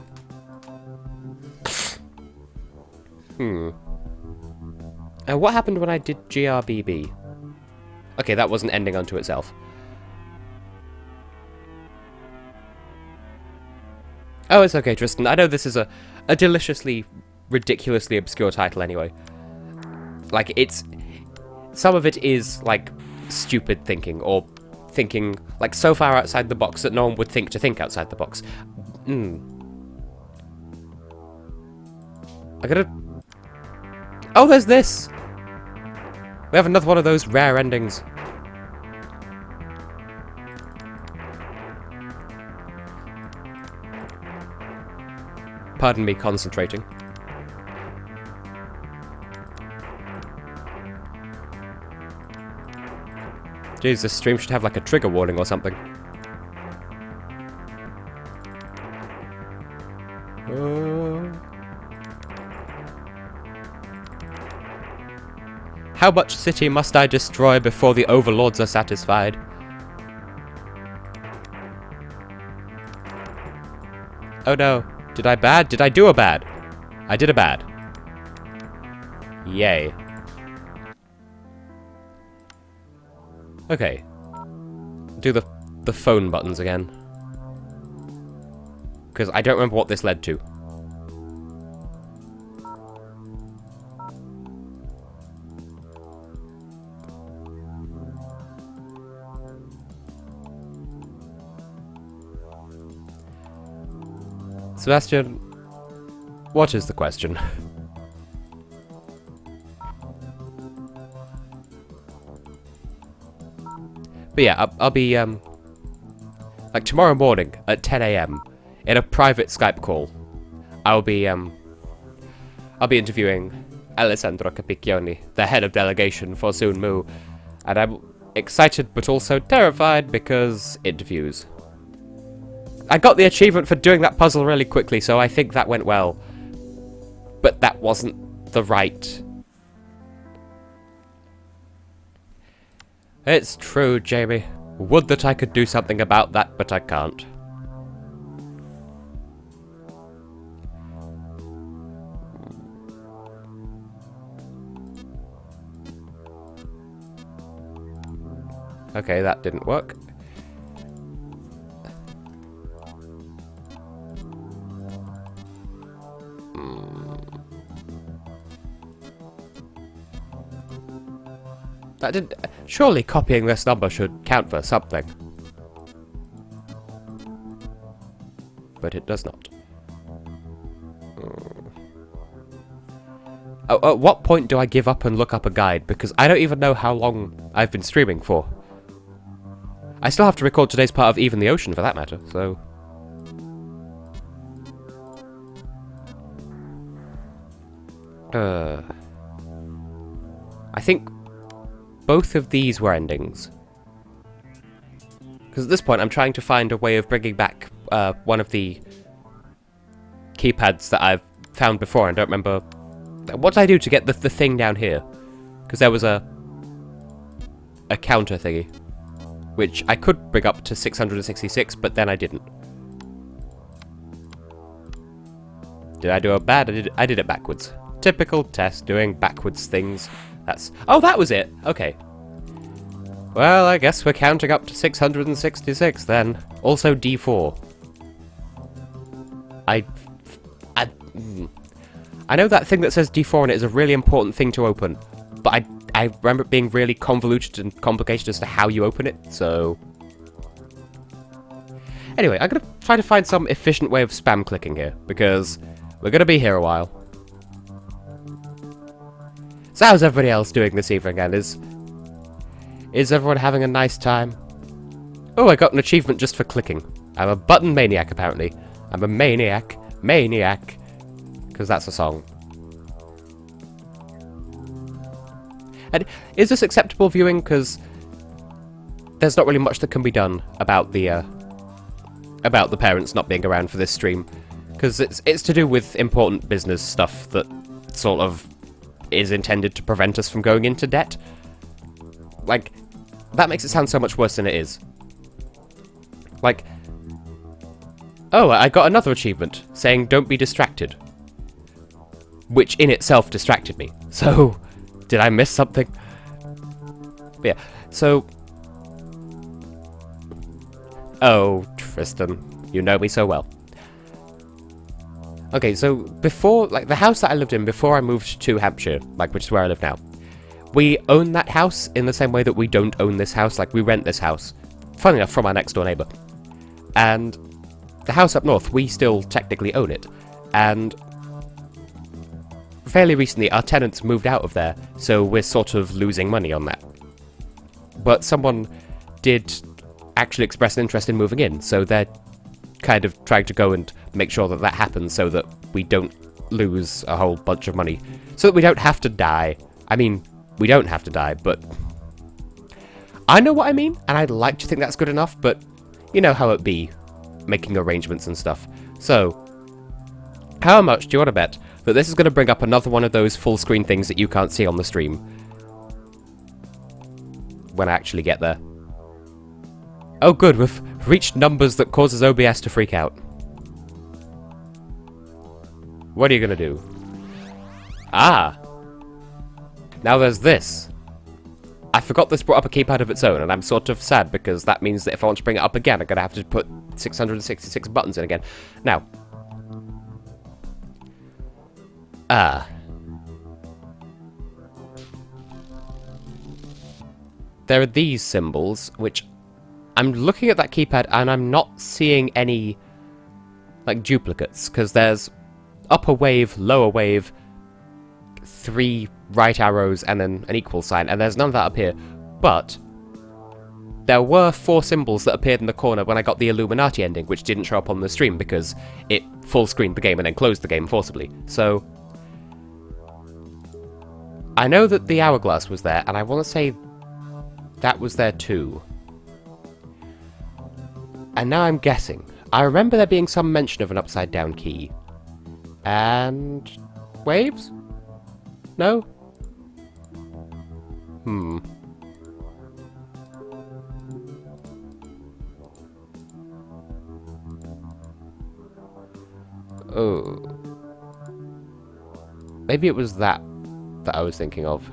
What happened when I did GRBB? Okay, that wasn't ending unto itself. Oh, it's okay, Tristan. I know this is a deliciously, ridiculously obscure title anyway. Like, it's... Some of it is, like, stupid thinking, or thinking, like, so far outside the box that no one would think to think outside the box. I gotta... Oh, there's this! We have another one of those rare endings. Pardon me concentrating. Jeez, this stream should have like a trigger warning or something. How much city must I destroy before the overlords are satisfied? Oh no. Did I bad? Did I do a bad? I did a bad. Yay. Okay. Do the phone buttons again. Because I don't remember what this led to. Sebastian, what is the question? But yeah, I'll be, like tomorrow morning at 10 AM in a private Skype call. I'll be interviewing Alessandro Capicchioni, the head of delegation for Soon Moo, and I'm excited but also terrified because interviews. I got the achievement for doing that puzzle really quickly, so I think that went well. But that wasn't the right... It's true, Jamie. Would that I could do something about that, but I can't. Okay, that didn't work. That didn't... Surely copying this number should count for something. But it does not. Oh, at what point do I give up and look up a guide? Because I don't even know how long I've been streaming for. I still have to record today's part of Even the Ocean, for that matter, so... I think both of these were endings. Because at this point I'm trying to find a way of bringing back one of the keypads that I've found before. I don't remember... What did I do to get the thing down here? Because there was a counter thingy, which I could bring up to 666, but then I didn't. Did I do a bad? I did it backwards. Typical Tess doing backwards things. That's... Oh, that was it! Okay. Well, I guess we're counting up to 666 then. Also D4. I know that thing that says D4 on it is a really important thing to open, but I remember it being really convoluted and complicated as to how you open it, so... Anyway, I'm gonna try to find some efficient way of spam clicking here, because we're gonna be here a while. So how's everybody else doing this evening, and is everyone having a nice time? Oh, I got an achievement just for clicking. I'm a button maniac, apparently. I'm a maniac. Maniac. Because that's a song. And is this acceptable viewing? Because there's not really much that can be done about the parents not being around for this stream. Because it's to do with important business stuff that sort of is intended to prevent us from going into debt. Like, that makes it sound so much worse than it is. Like, oh, I got another achievement saying don't be distracted. Which in itself distracted me. So, did I miss something? But yeah, so... Oh, Tristan, you know me so well. Okay, so before, like, the house that I lived in before I moved to Hampshire, like, which is where I live now, we own that house in the same way that we don't own this house. Like, we rent this house, funnily enough, from our next door neighbour. And the house up north, we still technically own it. And fairly recently, our tenants moved out of there, so we're sort of losing money on that. But someone did actually express an interest in moving in, so they're kind of trying to go and make sure that that happens so that we don't lose a whole bunch of money. So that we don't have to die. I mean, we don't have to die, but... I know what I mean, and I'd like to think that's good enough, but you know how it be, making arrangements and stuff. So, how much do you want to bet that this is going to bring up another one of those full screen things that you can't see on the stream? When I actually get there. Oh good, we've reached numbers that causes OBS to freak out. What are you going to do? Ah! Now there's this. I forgot this brought up a keypad of its own, and I'm sort of sad because that means that if I want to bring it up again, I'm going to have to put 666 buttons in again. Now. There are these symbols, which I'm looking at that keypad and I'm not seeing any, like, duplicates, because there's upper wave, lower wave, 3 right arrows, and then an equal sign, and there's none of that up here. But there were 4 symbols that appeared in the corner when I got the Illuminati ending, which didn't show up on the stream because it full screened the game and then closed the game forcibly. So I know that the hourglass was there, and I want to say that was there too. And now I'm guessing. I remember there being some mention of an upside down key. And Waves? No? Hmm. Oh. Maybe it was that I was thinking of.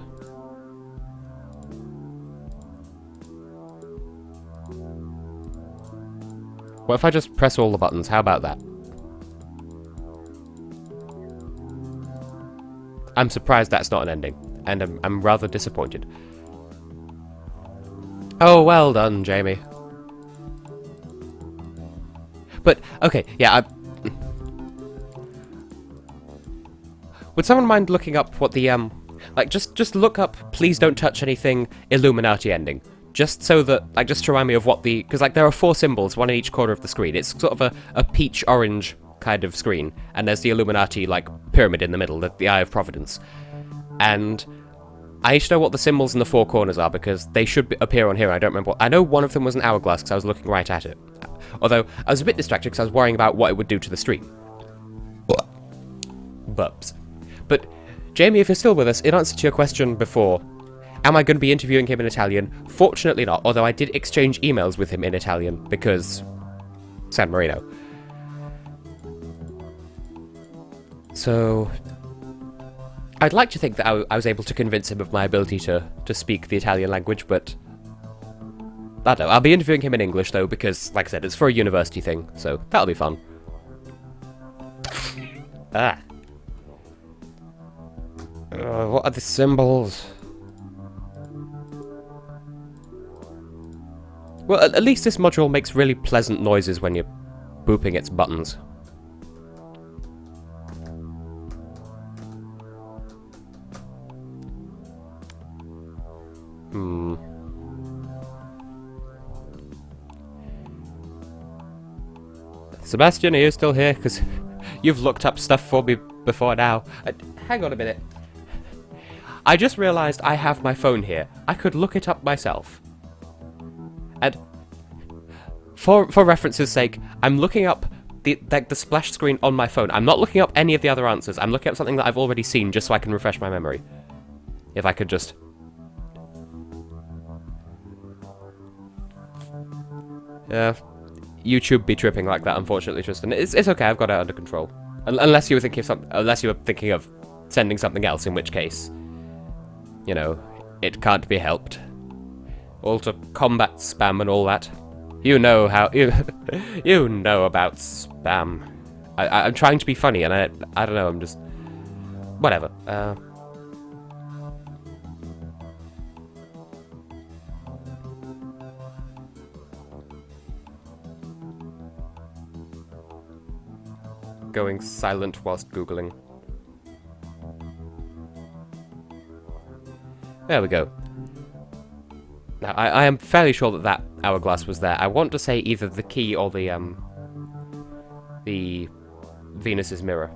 What if I just press all the buttons? How about that? I'm surprised that's not an ending, and I'm rather disappointed. Oh, well done, Jamie. But, okay, yeah, would someone mind looking up what the, like, just look up please don't touch anything Illuminati ending. Just so that, like, just to remind me of what the, because, like, there are 4 symbols, one in each corner of the screen. It's sort of a peach-orange kind of screen, and there's the Illuminati, like, pyramid in the middle, the Eye of Providence. And I need to know what the symbols in the 4 corners are, because they should appear on here, I don't remember what. I know one of them was an hourglass, because I was looking right at it. Although, I was a bit distracted, because I was worrying about what it would do to the stream. Burps. But, Jamie, if you're still with us, in answer to your question before, am I going to be interviewing him in Italian? Fortunately not, although I did exchange emails with him in Italian, because San Marino. So, I'd like to think that I was able to convince him of my ability to speak the Italian language, but I don't know. I'll be interviewing him in English, though, because, like I said, it's for a university thing, so that'll be fun. Ah. What are the symbols? Well, at least this module makes really pleasant noises when you're booping its buttons. Hmm. Sebastian, are you still here? Because you've looked up stuff for me before now. Hang on a minute. I just realised I have my phone here. I could look it up myself. And for reference's sake, I'm looking up the splash screen on my phone. I'm not looking up any of the other answers. I'm looking up something that I've already seen just so I can refresh my memory. If I could just... Yeah, YouTube be tripping like that, unfortunately, Tristan. It's okay, I've got it under control. Unless you were thinking of sending something else, in which case, you know, it can't be helped. All to combat spam and all that. You know how you know about spam. I'm trying to be funny, and I don't know. I'm just whatever. Going silent whilst Googling. There we go. Now, I am fairly sure that hourglass was there. I want to say either the key or the Venus's mirror.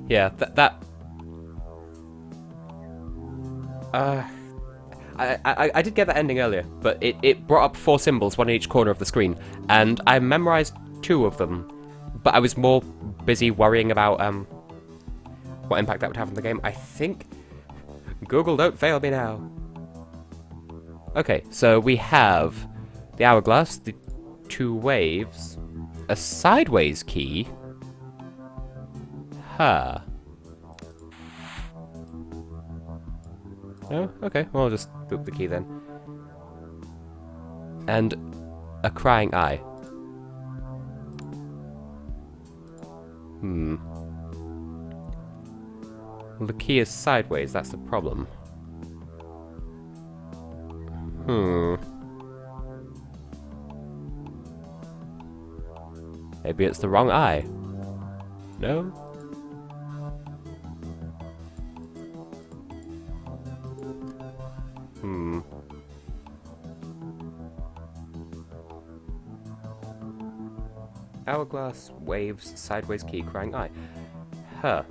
Yeah, I did get that ending earlier, but it brought up 4 symbols, one in each corner of the screen, and I memorized 2 of them, but I was more busy worrying about what impact that would have on the game. I think... Google, don't fail me now. Okay, so we have the hourglass, the 2 waves, a sideways key. Huh. Oh, okay, well, I'll just boop the key then. And a crying eye. Well, the key is sideways, that's the problem. Maybe it's the wrong eye. No? Hourglass, waves, sideways key, crying eye. Huh.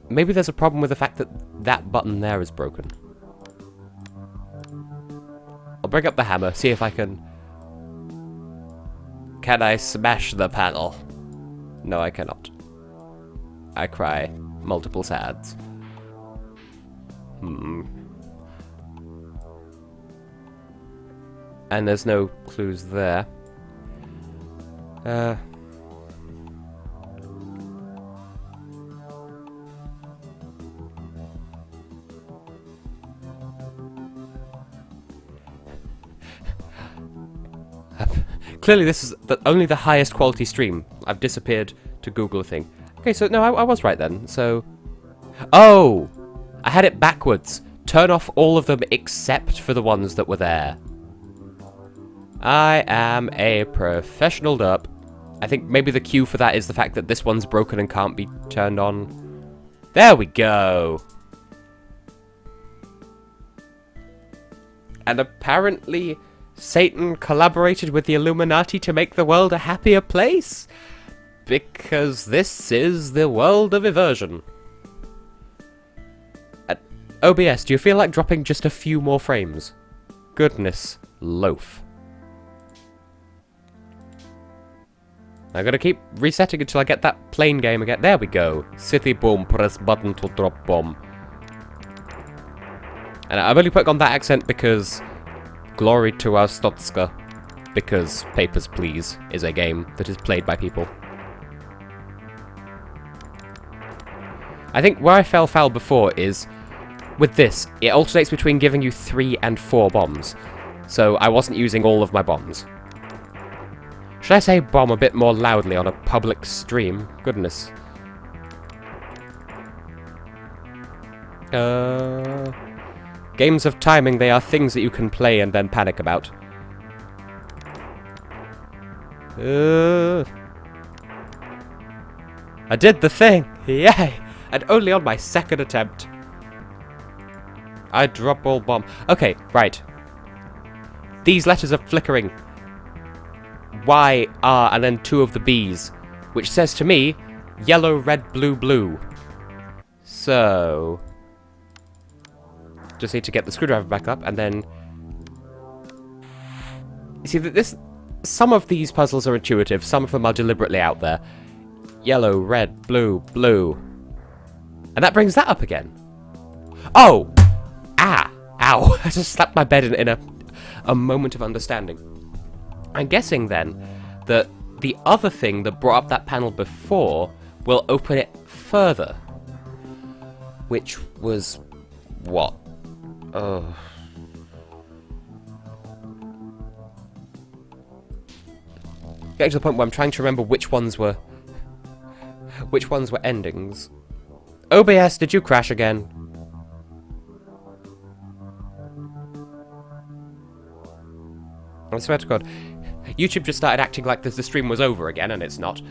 Maybe there's a problem with the fact that that button there is broken. I'll bring up the hammer, see if I can... Can I smash the panel? No, I cannot. I cry multiple sads. And there's no clues there. Clearly this is only the highest quality stream. I've disappeared to Google a thing. Okay, so no, I was right then. So... Oh! I had it backwards. Turn off all of them except for the ones that were there. I am a professional derp. I think maybe the cue for that is the fact that this one's broken and can't be turned on. There we go! And apparently... Satan collaborated with the Illuminati to make the world a happier place? Because this is the world of eversion. OBS, do you feel like dropping just a few more frames? Goodness loaf. I'm gonna keep resetting until I get that plane game again. There we go. City boom, press button to drop bomb. And I've only put on that accent because... Glory to our Stotska, because Papers, Please is a game that is played by people. I think where I fell foul before is, with this, it alternates between giving you 3 and 4 bombs, so I wasn't using all of my bombs. Should I say bomb a bit more loudly on a public stream? Goodness. Games of timing, they are things that you can play and then panic about. I did the thing! Yay! And only on my second attempt. I drop all bomb. Okay, right. These letters are flickering. Y, R, and then 2 of the B's. Which says to me, yellow, red, blue, blue. So... Just need to get the screwdriver back up, and then... You see, that some of these puzzles are intuitive, some of them are deliberately out there. Yellow, red, blue, blue. And that brings that up again. Oh! Ah! Ow! I just slapped my bed in a moment of understanding. I'm guessing, then, that the other thing that brought up that panel before will open it further. Which was... what? Oh. Getting to the point where I'm trying to remember which ones were endings. OBS, did you crash again? I swear to God. YouTube just started acting like the stream was over again, and it's not.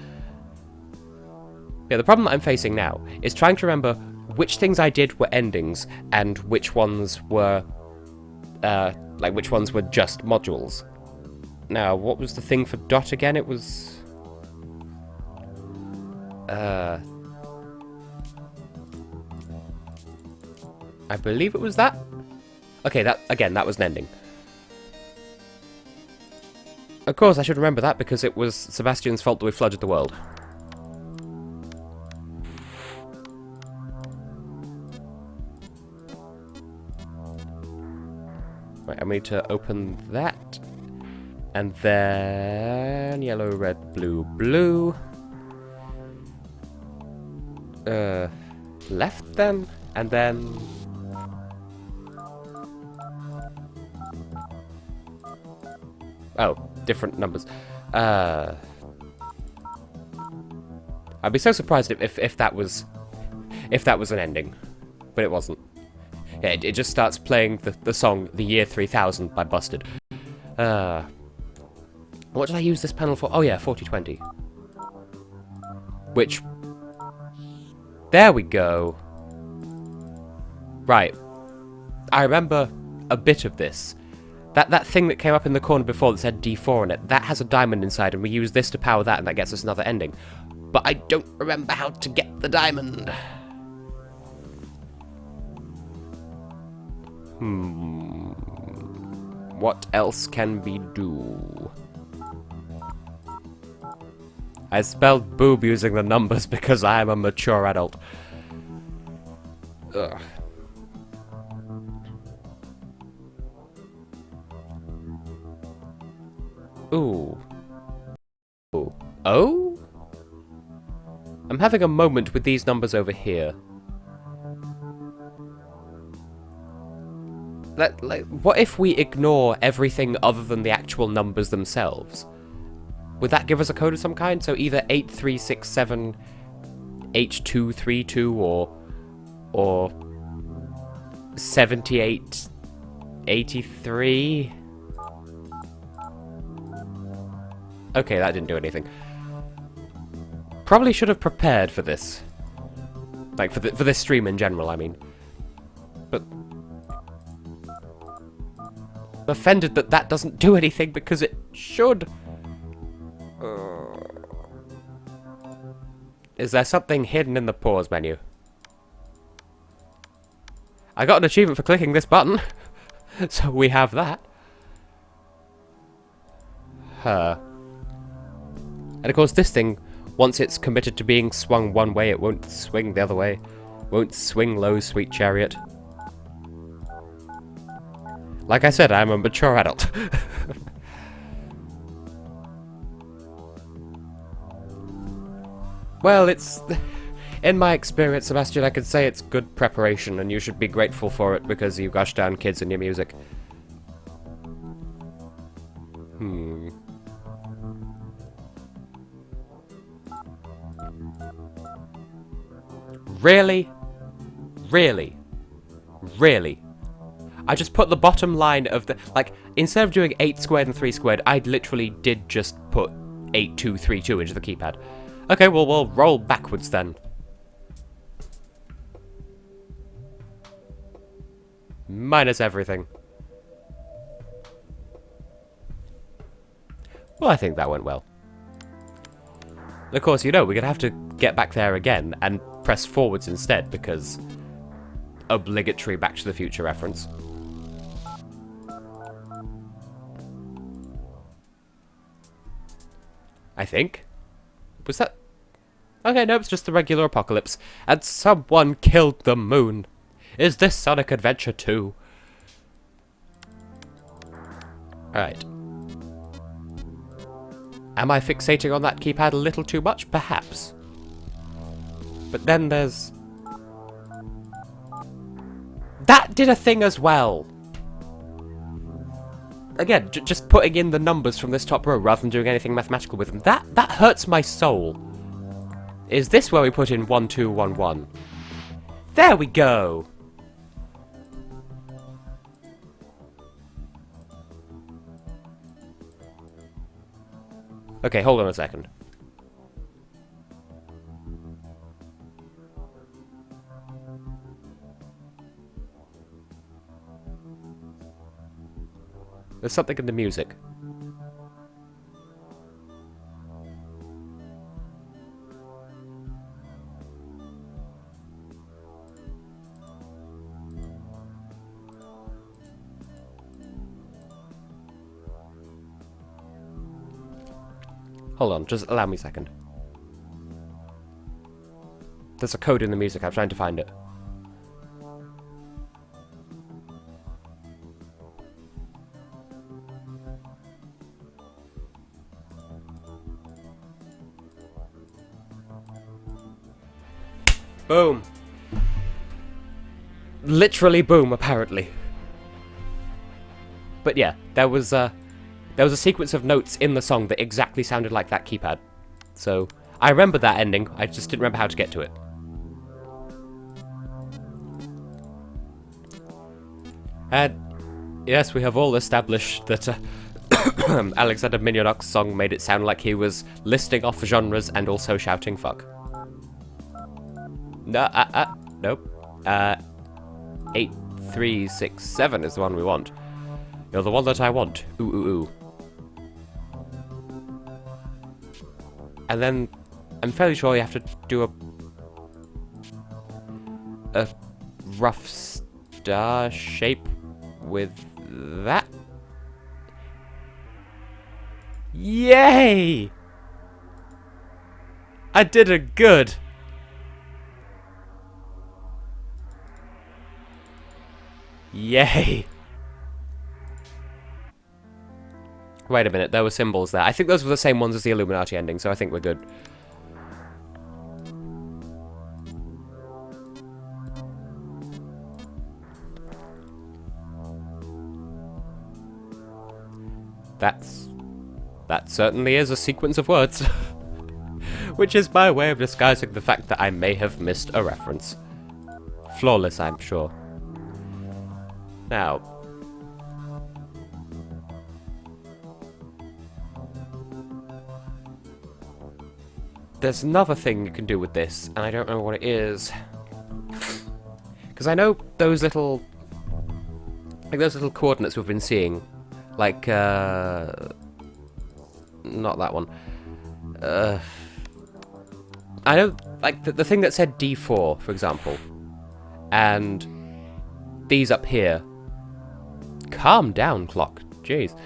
Yeah, the problem that I'm facing now is trying to remember which things I did were endings and which ones were, which ones were just modules. Now, what was the thing for dot again? It was... I believe it was that? Okay, that was an ending. Of course, I should remember that because it was Sebastian's fault that we flooded the world. Right, I need to open that. And then... yellow, red, blue, blue. Left then? And then... oh, different numbers. I'd be so surprised if that was an ending, but it wasn't. Yeah, it just starts playing the song "The Year 3000" by Busted. What did I use this panel for? Oh yeah, 4020. Which... there we go. Right. I remember a bit of this. That thing that came up in the corner before that said D4 on it, that has a diamond inside, and we use this to power that, and that gets us another ending. But I don't remember how to get the diamond. What else can we do? I spelled boob using the numbers because I am a mature adult. Ugh. Ooh. Ooh. Oh? I'm having a moment with these numbers over here. What if we ignore everything other than the actual numbers themselves? Would that give us a code of some kind? So either 8367 H232 or 7883. Okay, that didn't do anything. Probably should have prepared for this. Like for this stream in general, I mean. But I'm offended that that doesn't do anything because it should. Is there something hidden in the pause menu? I got an achievement for clicking this button. So we have that. And of course this thing, once it's committed to being swung one way, it won't swing the other way. Won't swing low, sweet chariot. Like I said, I'm a mature adult. Well, it's... In my experience, Sebastian, I could say it's good preparation, and you should be grateful for it because you gush down kids in your music. Really? Really? Really? I just put the bottom line of the... Like, instead of doing 8 squared and 3 squared, I literally did just put 8232 into the keypad. Okay, well, we'll roll backwards then. Minus everything. Well, I think that went well. Of course, you know, we're going to have to get back there again and press forwards instead, because... Obligatory Back to the Future reference. I think. Was that... Okay, no, it's just the regular apocalypse. And someone killed the moon. Is this Sonic Adventure 2? Alright. Am I fixating on that keypad a little too much? Perhaps. But then there's... That did a thing as well! Again, just putting in the numbers from this top row rather than doing anything mathematical with them. That hurts my soul. Is this where we put in 1211? There we go! Okay, hold on a second. There's something in the music. Hold on, just allow me a second. There's a code in the music, I'm trying to find it. Boom. Literally boom, apparently. But yeah, there was a sequence of notes in the song that exactly sounded like that keypad. So, I remember that ending, I just didn't remember how to get to it. And yes, we have all established that Alexander Mignonok's song made it sound like he was listing off genres and also shouting fuck. No, nope. 8367 is the one we want. You're the one that I want. Ooh, ooh, ooh. And then, I'm fairly sure you have to do a rough star shape with that. Yay! I did it good. Yay. Wait a minute, there were symbols there. I think those were the same ones as the Illuminati ending, so I think we're good. That certainly is a sequence of words. Which is my way of disguising the fact that I may have missed a reference. Flawless, I'm sure. Now... there's another thing you can do with this, and I don't know what it is. Because I know those little... like those little coordinates we've been seeing. Like, not that one. I know, like, the thing that said D4, for example. And these up here. Calm down, clock. Jeez.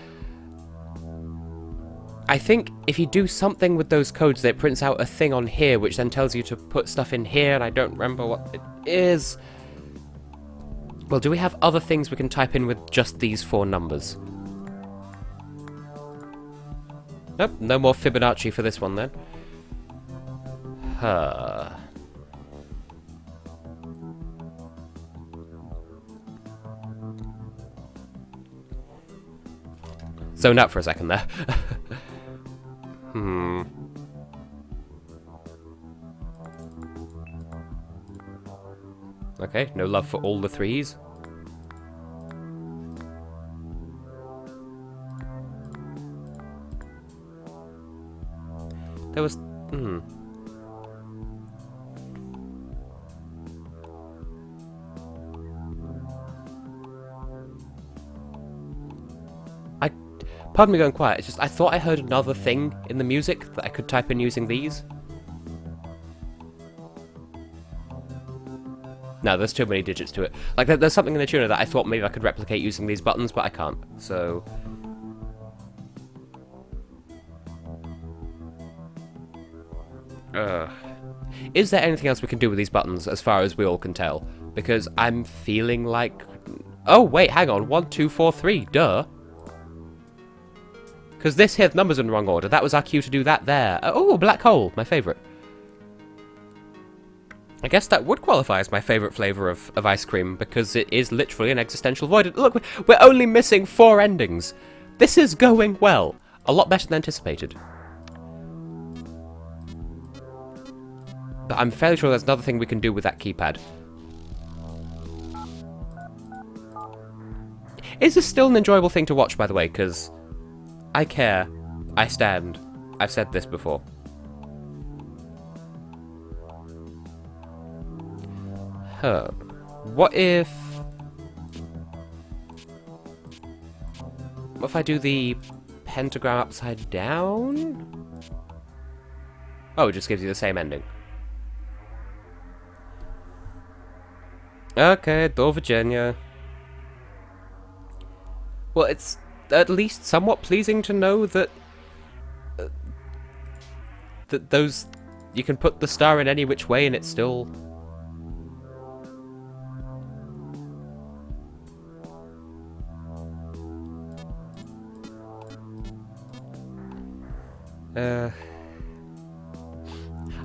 I think if you do something with those codes, it prints out a thing on here, which then tells you to put stuff in here, and I don't remember what it is. Well, do we have other things we can type in with just these 4 numbers? Nope, no more Fibonacci for this one then. Zoned out for a second there. Okay, no love for all the 3s. There was... Pardon me going quiet, it's just I thought I heard another thing in the music that I could type in using these. No, there's too many digits to it. Like, there's something in the tuner that I thought maybe I could replicate using these buttons, but I can't, so... Is there anything else we can do with these buttons, as far as we all can tell? Because I'm feeling like... oh, wait, hang on. 1, 2, 4, 3. Duh. Because this here, the numbers in the wrong order. That was our cue to do that there. Oh, a black hole. My favourite. I guess that would qualify as my favourite flavour of ice cream, because it is literally an existential void. Look, we're only missing 4 endings. This is going well. A lot better than anticipated. But I'm fairly sure there's another thing we can do with that keypad. Is this still an enjoyable thing to watch, by the way? Because I care. I stand. I've said this before. What if I do the pentagram upside down? Oh, it just gives you the same ending. Okay, Door Virginia. Well, it's at least somewhat pleasing to know that that those you can put the star in any which way and it's still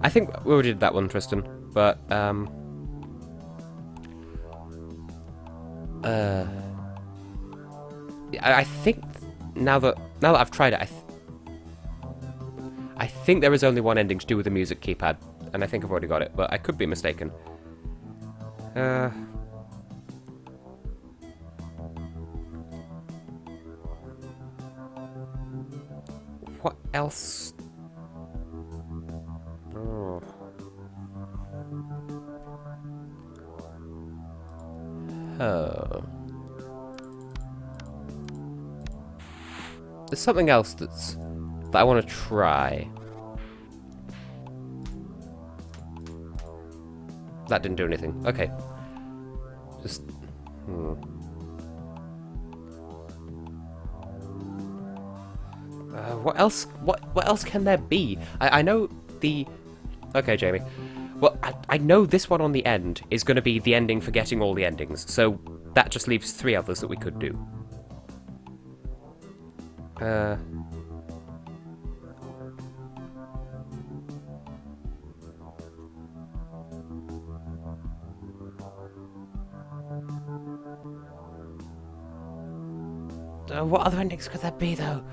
I think we already did that one, Tristan, but I think now that I've tried it, I think there is only one ending to do with the music keypad, and I think I've already got it, but I could be mistaken. What else? Oh. Oh. There's something else that I want to try. That didn't do anything. Okay. Just... What else? What else can there be? I know the... Okay, Jamie. Well, I know this one on the end is going to be the ending for getting all the endings, so that just leaves 3 others that we could do. What other endings could there be, though?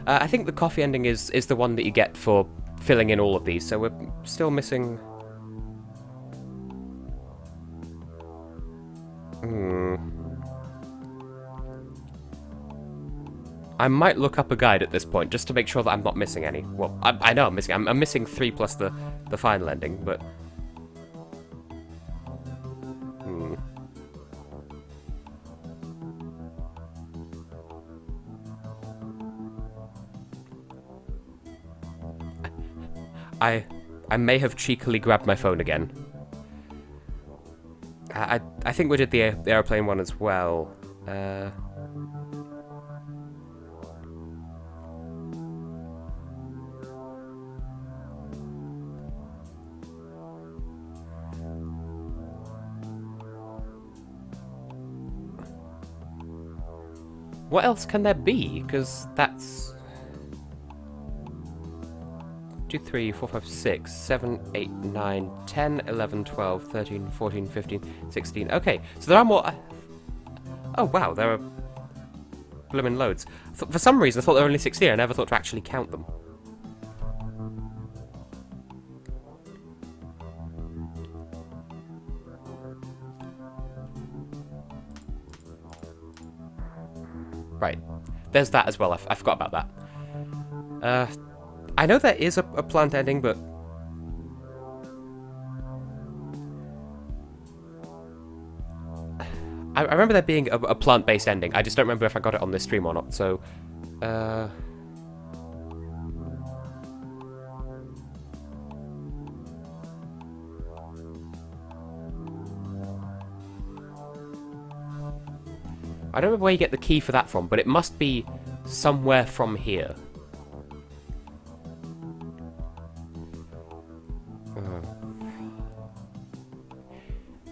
I think the coffee ending is the one that you get for filling in all of these, so we're still missing... I might look up a guide at this point, just to make sure that I'm not missing any. Well, I know I'm missing... I'm missing 3 plus the final ending, but... I may have cheekily grabbed my phone again. I think we did the airplane one as well. What else can there be? Because that's... 2, 3, 4, 5, 6, 7, 8, 9, 10, 11, 12, 13, 14, 15, 16. Okay, so there are more... Oh, wow, there are... Bloomin' loads. For some reason, I thought there were only 16. I never thought to actually count them. Right. There's that as well. I forgot about that. I know there is a plant ending, but... I remember there being a plant-based ending. I just don't remember if I got it on this stream or not, so... I don't remember where you get the key for that from, but it must be somewhere from here.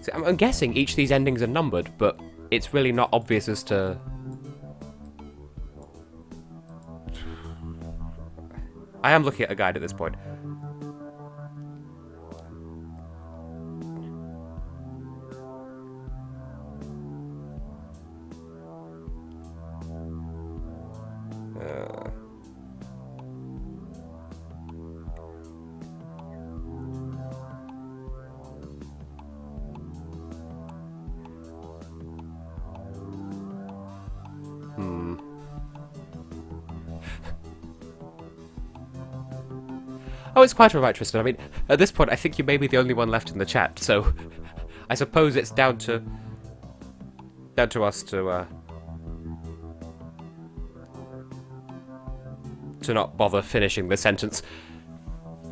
So I'm guessing each of these endings are numbered, but it's really not obvious as to... I am looking at a guide at this point. Oh, it's quite alright, Tristan. I mean, at this point, I think you may be the only one left in the chat, so I suppose it's down to us to not bother finishing the sentence.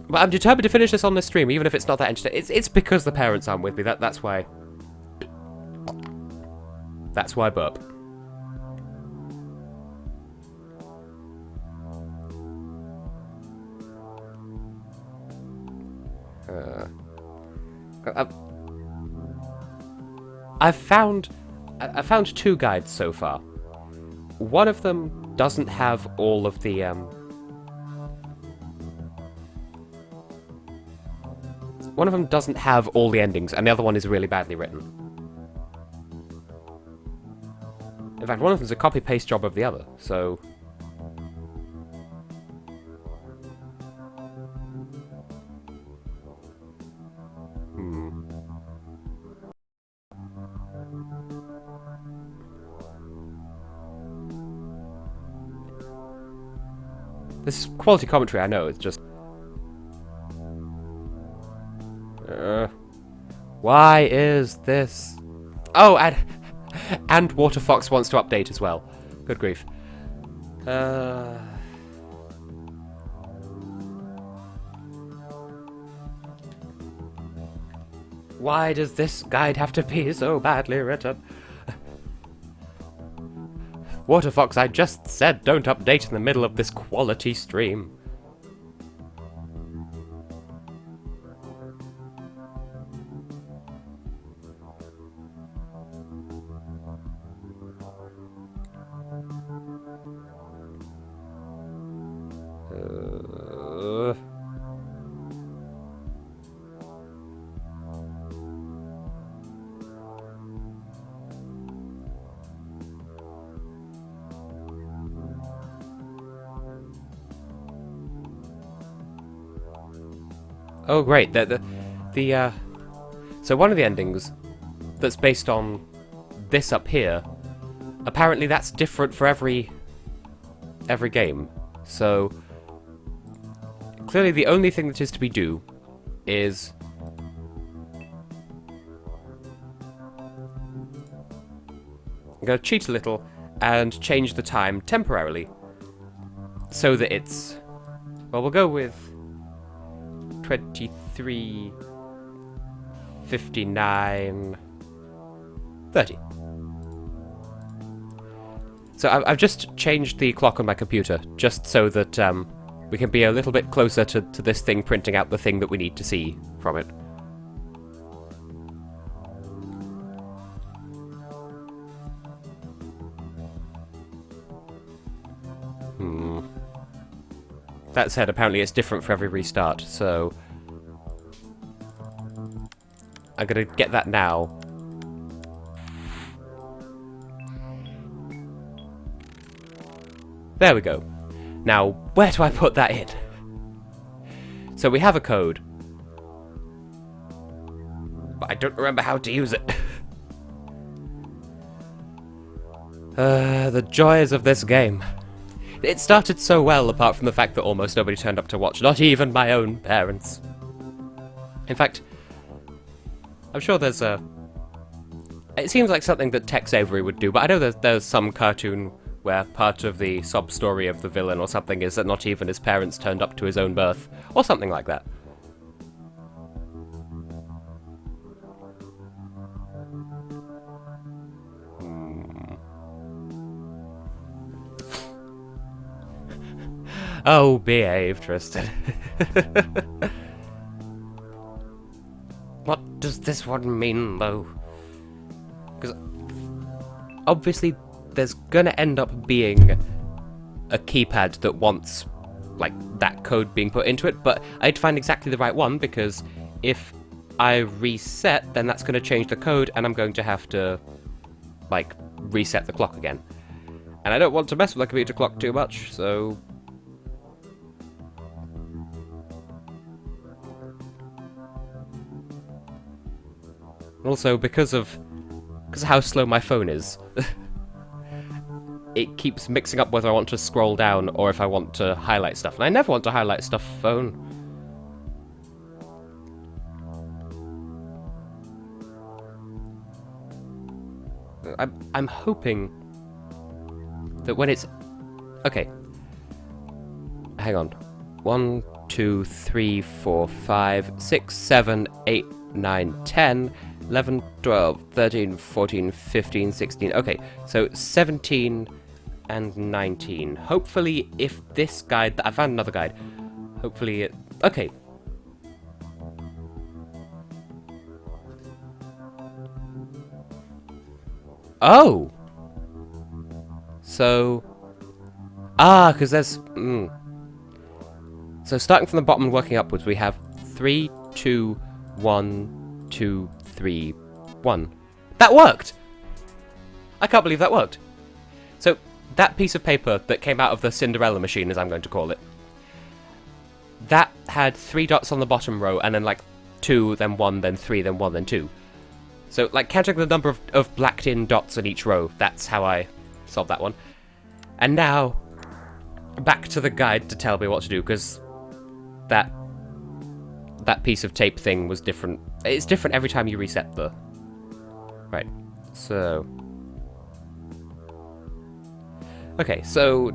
But I'm determined to finish this on this stream, even if it's not that interesting. It's because the parents aren't with me. That's why. That's why I burp. I've found 2 guides so far. One of them doesn't have all of the one of them doesn't have all the endings, and the other one is really badly written. In fact, one of them's a copy-paste job of the other, so... This is quality commentary, I know, it's just... Why is this... Oh, and Waterfox wants to update as well. Good grief. Why does this guide have to be so badly written? Waterfox, I just said don't update in the middle of this quality stream. Oh great, so one of the endings that's based on this up here, apparently that's different for every game. So clearly the only thing that is to be do is I'm going to cheat a little and change the time temporarily so that it's, well, we'll go with 23:59:30. So I've just changed the clock on my computer just so that we can be a little bit closer to this thing printing out the thing that we need to see from it. That said, apparently it's different for every restart, so I'm gonna get that now. There we go. Now, where do I put that in? So we have a code, but I don't remember how to use it. The joys of this game. It started so well, apart from the fact that almost nobody turned up to watch, not even my own parents. In fact, I'm sure there's a... It seems like something that Tex Avery would do, but I know there's some cartoon where part of the sob story of the villain or something is that not even his parents turned up to his own birth, or something like that. Oh, behave, Tristan. What does this one mean, though? Because obviously there's gonna end up being a keypad that wants, like, that code being put into it, but I had to find exactly the right one, because if I reset, then that's gonna change the code, and I'm going to have to, like, reset the clock again. And I don't want to mess with the computer clock too much, so... Also, because of how slow my phone is, it keeps mixing up whether I want to scroll down or if I want to highlight stuff. And I never want to highlight stuff phone. I'm hoping that when it's... Okay. Hang on. 1, 2, 3, 4, 5, 6, 7, 8, 9, 10... 11, 12, 13, 14, 15, 16... Okay, so 17 and 19. Hopefully, if this guide... I found another guide. Hopefully it... Okay. Oh! So... because there's... So starting from the bottom and working upwards, we have 3, 2, 1, 2, 3, 1. That worked! I can't believe that worked. So, that piece of paper that came out of the Cinderella machine, as I'm going to call it, that had 3 dots on the bottom row, and then, like, 2, then 1, then 3, then 1, then 2. So, like, counting the number of blacked-in dots in each row, that's how I solved that one. And now, back to the guide to tell me what to do, because that piece of tape thing was different. It's different every time you reset the... Right, so... Okay, so...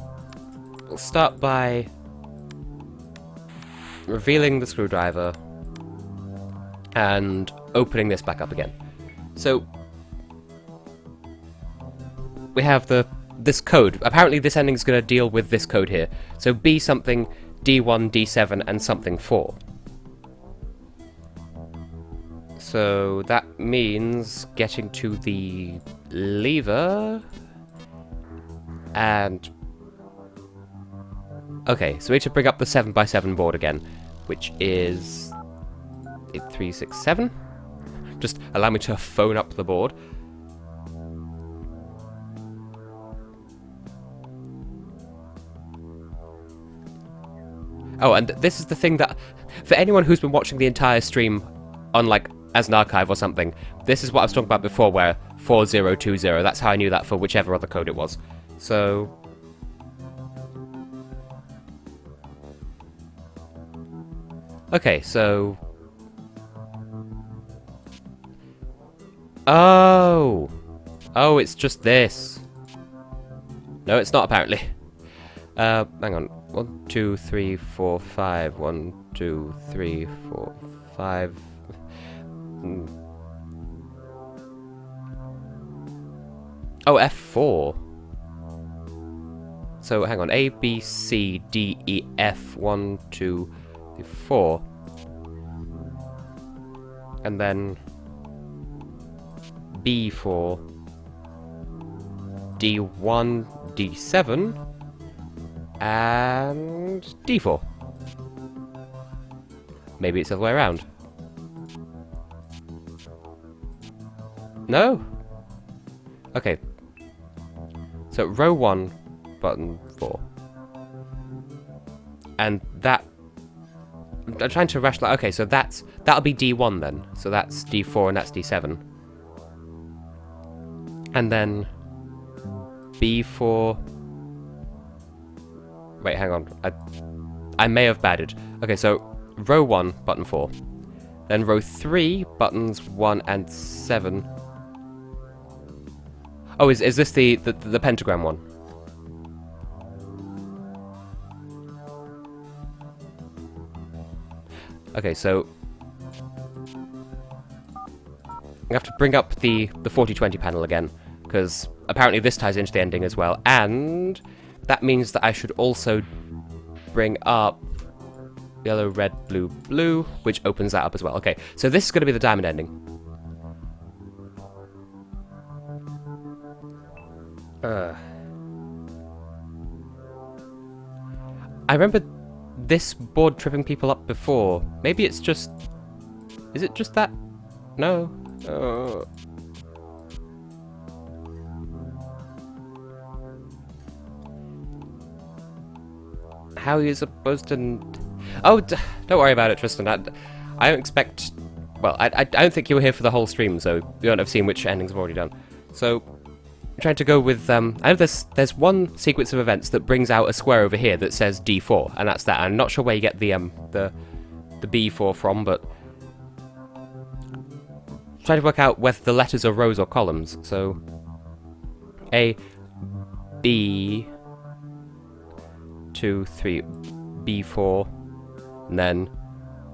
We'll start by... revealing the screwdriver... and opening this back up again. So... we have the this code. Apparently this ending is going to deal with this code here. So B something, D1, D7, and something 4. So that means getting to the lever, and okay, so we need to bring up the 7x7 board again, which is 8367. Just allow me to phone up the board. Oh, and this is the thing that, for anyone who's been watching the entire stream on, like, as an archive or something, this is what I was talking about before, where 4020, that's how I knew that for whichever other code it was. So okay, so oh, it's just this. No, it's not, apparently. Hang on. 1, 2, 3, 4, 5. 1, 2, 3, 4, 5. Oh, F4. So hang on. A, B, C, D, E, F. 1, 2, 3, 4. And then B4. D1, D7. And D4. Maybe it's the other way around. No? Okay. So row 1, button 4. And that... I'm trying to rationalize... Okay, so that'll be D1 then. So that's D4 and that's D7. And then B4... Wait, hang on. I may have batted. Okay, so row 1, button 4. Then row 3, buttons 1 and 7. Oh, is this the pentagram one? Okay, so I have to bring up the 4020 panel again, because apparently this ties into the ending as well, and that means that I should also bring up yellow, red, blue, blue, which opens that up as well. Okay, so this is going to be the diamond ending. I remember this board tripping people up before. Maybe it's just... Is it just that? No. How are you supposed to... Oh, don't worry about it, Tristan. I don't expect... Well, I don't think you were here for the whole stream, so you won't have seen which endings I've already done. So, I'm trying to go with... I know there's one sequence of events that brings out a square over here that says D4, and that's that. I'm not sure where you get the B4 from, but... Trying to work out whether the letters are rows or columns, so... A, B... 2, 3, B4, and then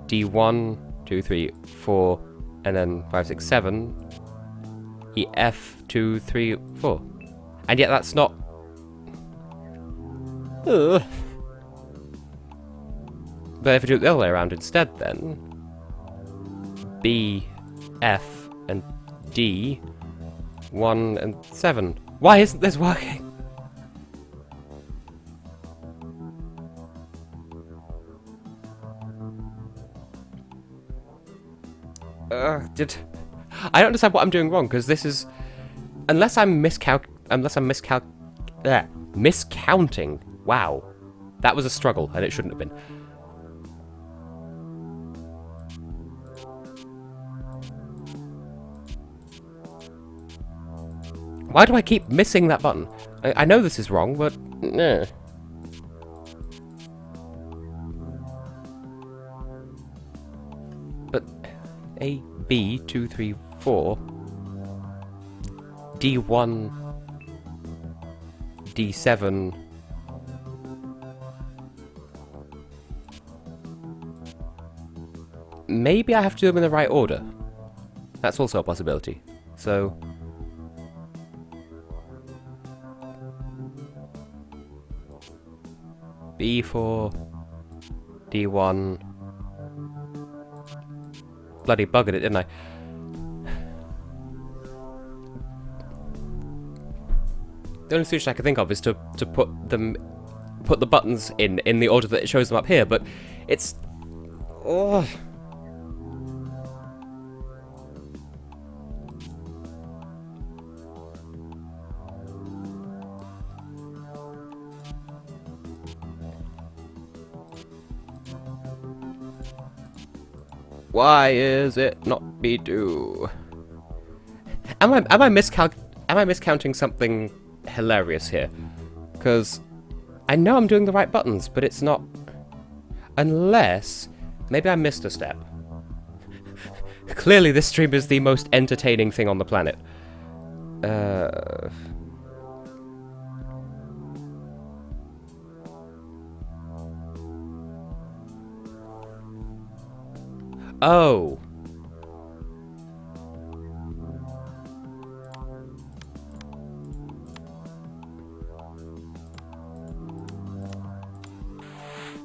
D1, 2, 3, 4, and then 5, 6, 7, EF, 2, 3, 4. And yet that's not... Ugh. But if I do it the other way around instead, then... B, F, and D, 1 and 7. Why isn't this working? I don't understand what I'm doing wrong, because this is... Unless I'm miscounting... Wow. That was a struggle, and it shouldn't have been. Why do I keep missing that button? I know this is wrong, but... But... A, B, 2, 3, 4... D1... D7... Maybe I have to do them in the right order. That's also a possibility. So... D4, D1. Bloody buggered it, didn't I? The only solution I can think of is to put the buttons in the order that it shows them up here, but it's... Oh. Why is it not be do? Am I miscounting something hilarious here? Because I know I'm doing the right buttons, but it's not. Unless maybe I missed a step. Clearly, this stream is the most entertaining thing on the planet. Oh.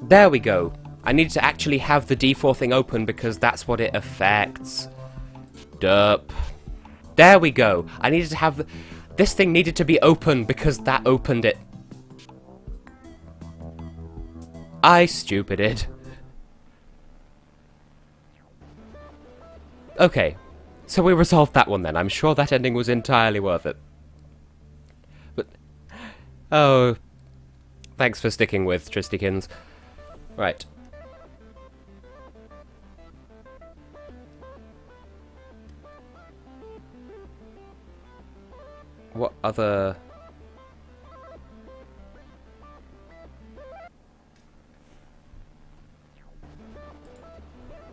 There we go. I needed to actually have the D4 thing open because that's what it affects. Derp. There we go. I needed to have... This thing needed to be open because that opened it. I stupided. Okay, so we resolved that one then. I'm sure that ending was entirely worth it. But, oh, thanks for sticking with Tristikins. Right. What other...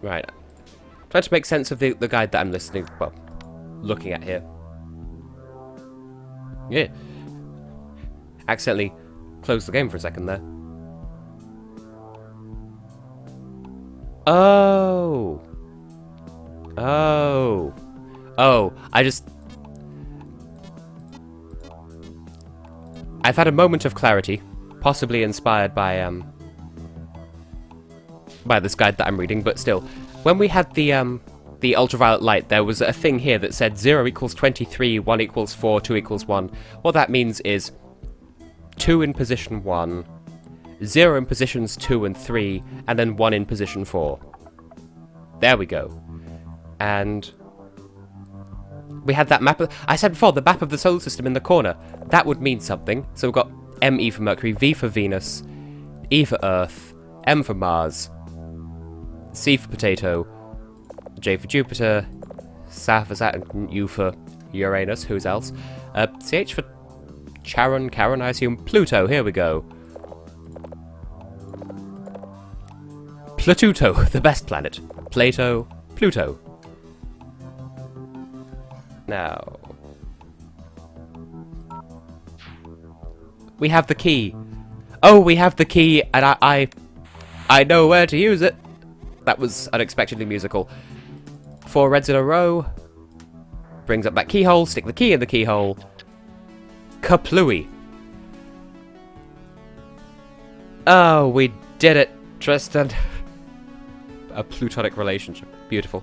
Right. Try to make sense of the guide that I'm looking at here. Yeah. Accidentally closed the game for a second there. Oh. Oh. Oh, I've had a moment of clarity, possibly inspired by this guide that I'm reading, but still. When we had the ultraviolet light, there was a thing here that said 0 equals 23, 1 equals 4, 2 equals 1. What that means is 2 in position 1, 0 in positions 2 and 3, and then 1 in position 4. There we go. And we had that map. I said before, the map of the solar system in the corner. That would mean something. So we've got ME for Mercury, V for Venus, E for Earth, M for Mars, C for Potato, J for Jupiter, Sa for Saturn, U for Uranus, who's else? CH for Charon, I assume. Pluto, here we go. Pluto, the best planet. Plato, Pluto. Now... we have the key. Oh, we have the key, and I know where to use it. That was unexpectedly musical. 4 reds in a row. Brings up that keyhole. Stick the key in the keyhole. Kaplooey. Oh, we did it, Tristan. A plutonic relationship. Beautiful.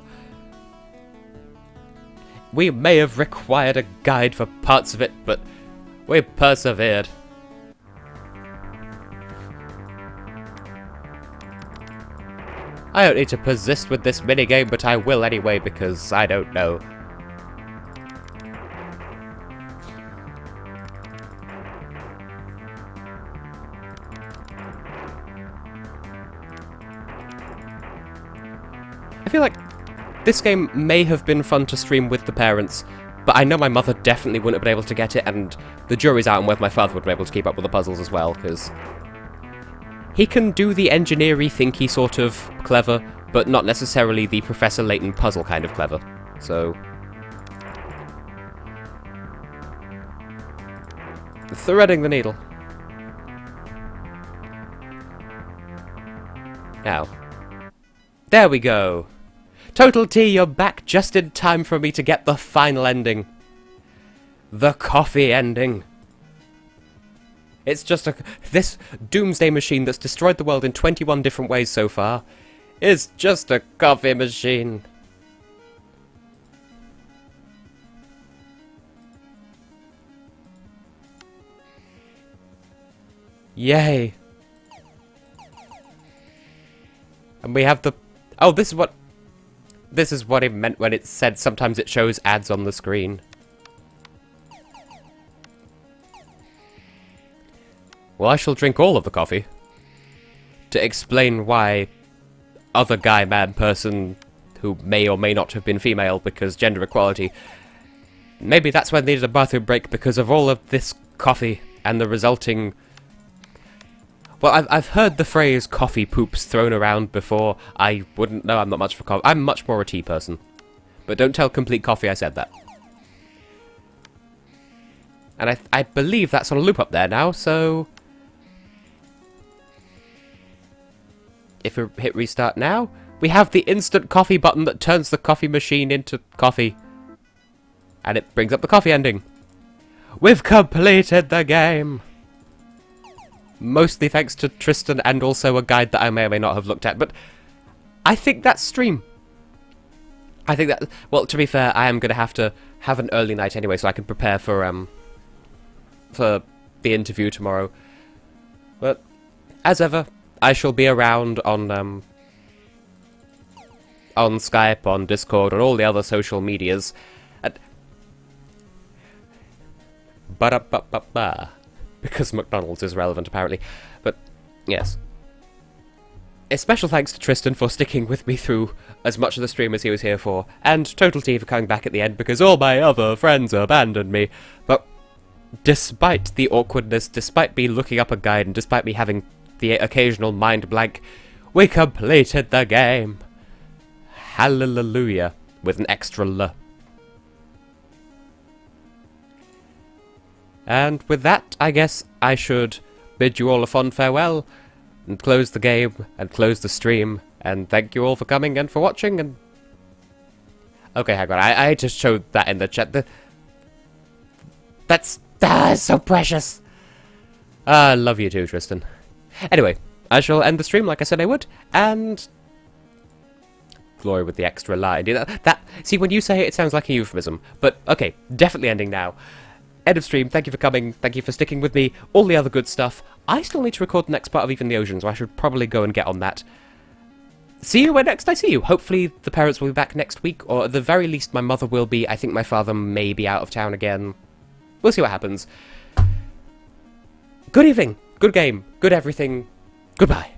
We may have required a guide for parts of it, but we persevered. I don't need to persist with this minigame, but I will anyway, because I don't know. I feel like this game may have been fun to stream with the parents, but I know my mother definitely wouldn't have been able to get it, and the jury's out on whether my father would be able to keep up with the puzzles as well, because he can do the engineer-y, thinky sort of clever, but not necessarily the Professor Layton puzzle kind of clever. So... threading the needle. Now. There we go. TotalTea, you're back just in time for me to get the final ending. The coffee ending. It's just this doomsday machine that's destroyed the world in 21 different ways so far is just a coffee machine. Yay. And we have the... Oh, this is what it meant when it said sometimes it shows ads on the screen. Well, I shall drink all of the coffee to explain why other guy, man, person who may or may not have been female because gender equality, maybe that's why they needed a bathroom break because of all of this coffee and the resulting... Well, I've heard the phrase coffee poops thrown around before. I wouldn't know, I'm not much for coffee. I'm much more a tea person. But don't tell Complete Coffee I said that. And I believe that's on a loop up there now, so... If we hit restart now, we have the instant coffee button that turns the coffee machine into coffee. And it brings up the coffee ending. We've completed the game! Mostly thanks to Tristan and also a guide that I may or may not have looked at, but I think that's stream. I think that... Well, to be fair, I am going to have an early night anyway, so I can prepare for the interview tomorrow. But, as ever... I shall be around on Skype, on Discord, and all the other social medias. Because McDonald's is relevant, apparently. But, yes. A special thanks to Tristan for sticking with me through as much of the stream as he was here for, and TotalTea for coming back at the end because all my other friends abandoned me. But, despite the awkwardness, despite me looking up a guide, and despite me having... the occasional mind blank, we completed the game. Hallelujah, with an extra L. And with that, I guess I should bid you all a fond farewell, and close the game, and close the stream, and thank you all for coming and for watching, and... Okay, hang on, I just showed that in the chat. That's so precious. I love you too, Tristan. Anyway, I shall end the stream like I said I would, and... Glory with the extra line. See, when you say it, it sounds like a euphemism. But, okay, definitely ending now. End of stream, thank you for coming, thank you for sticking with me, all the other good stuff. I still need to record the next part of Even the Ocean, so I should probably go and get on that. See you when next I see you. Hopefully the parents will be back next week, or at the very least my mother will be. I think my father may be out of town again. We'll see what happens. Good evening. Good game. Good everything. Goodbye.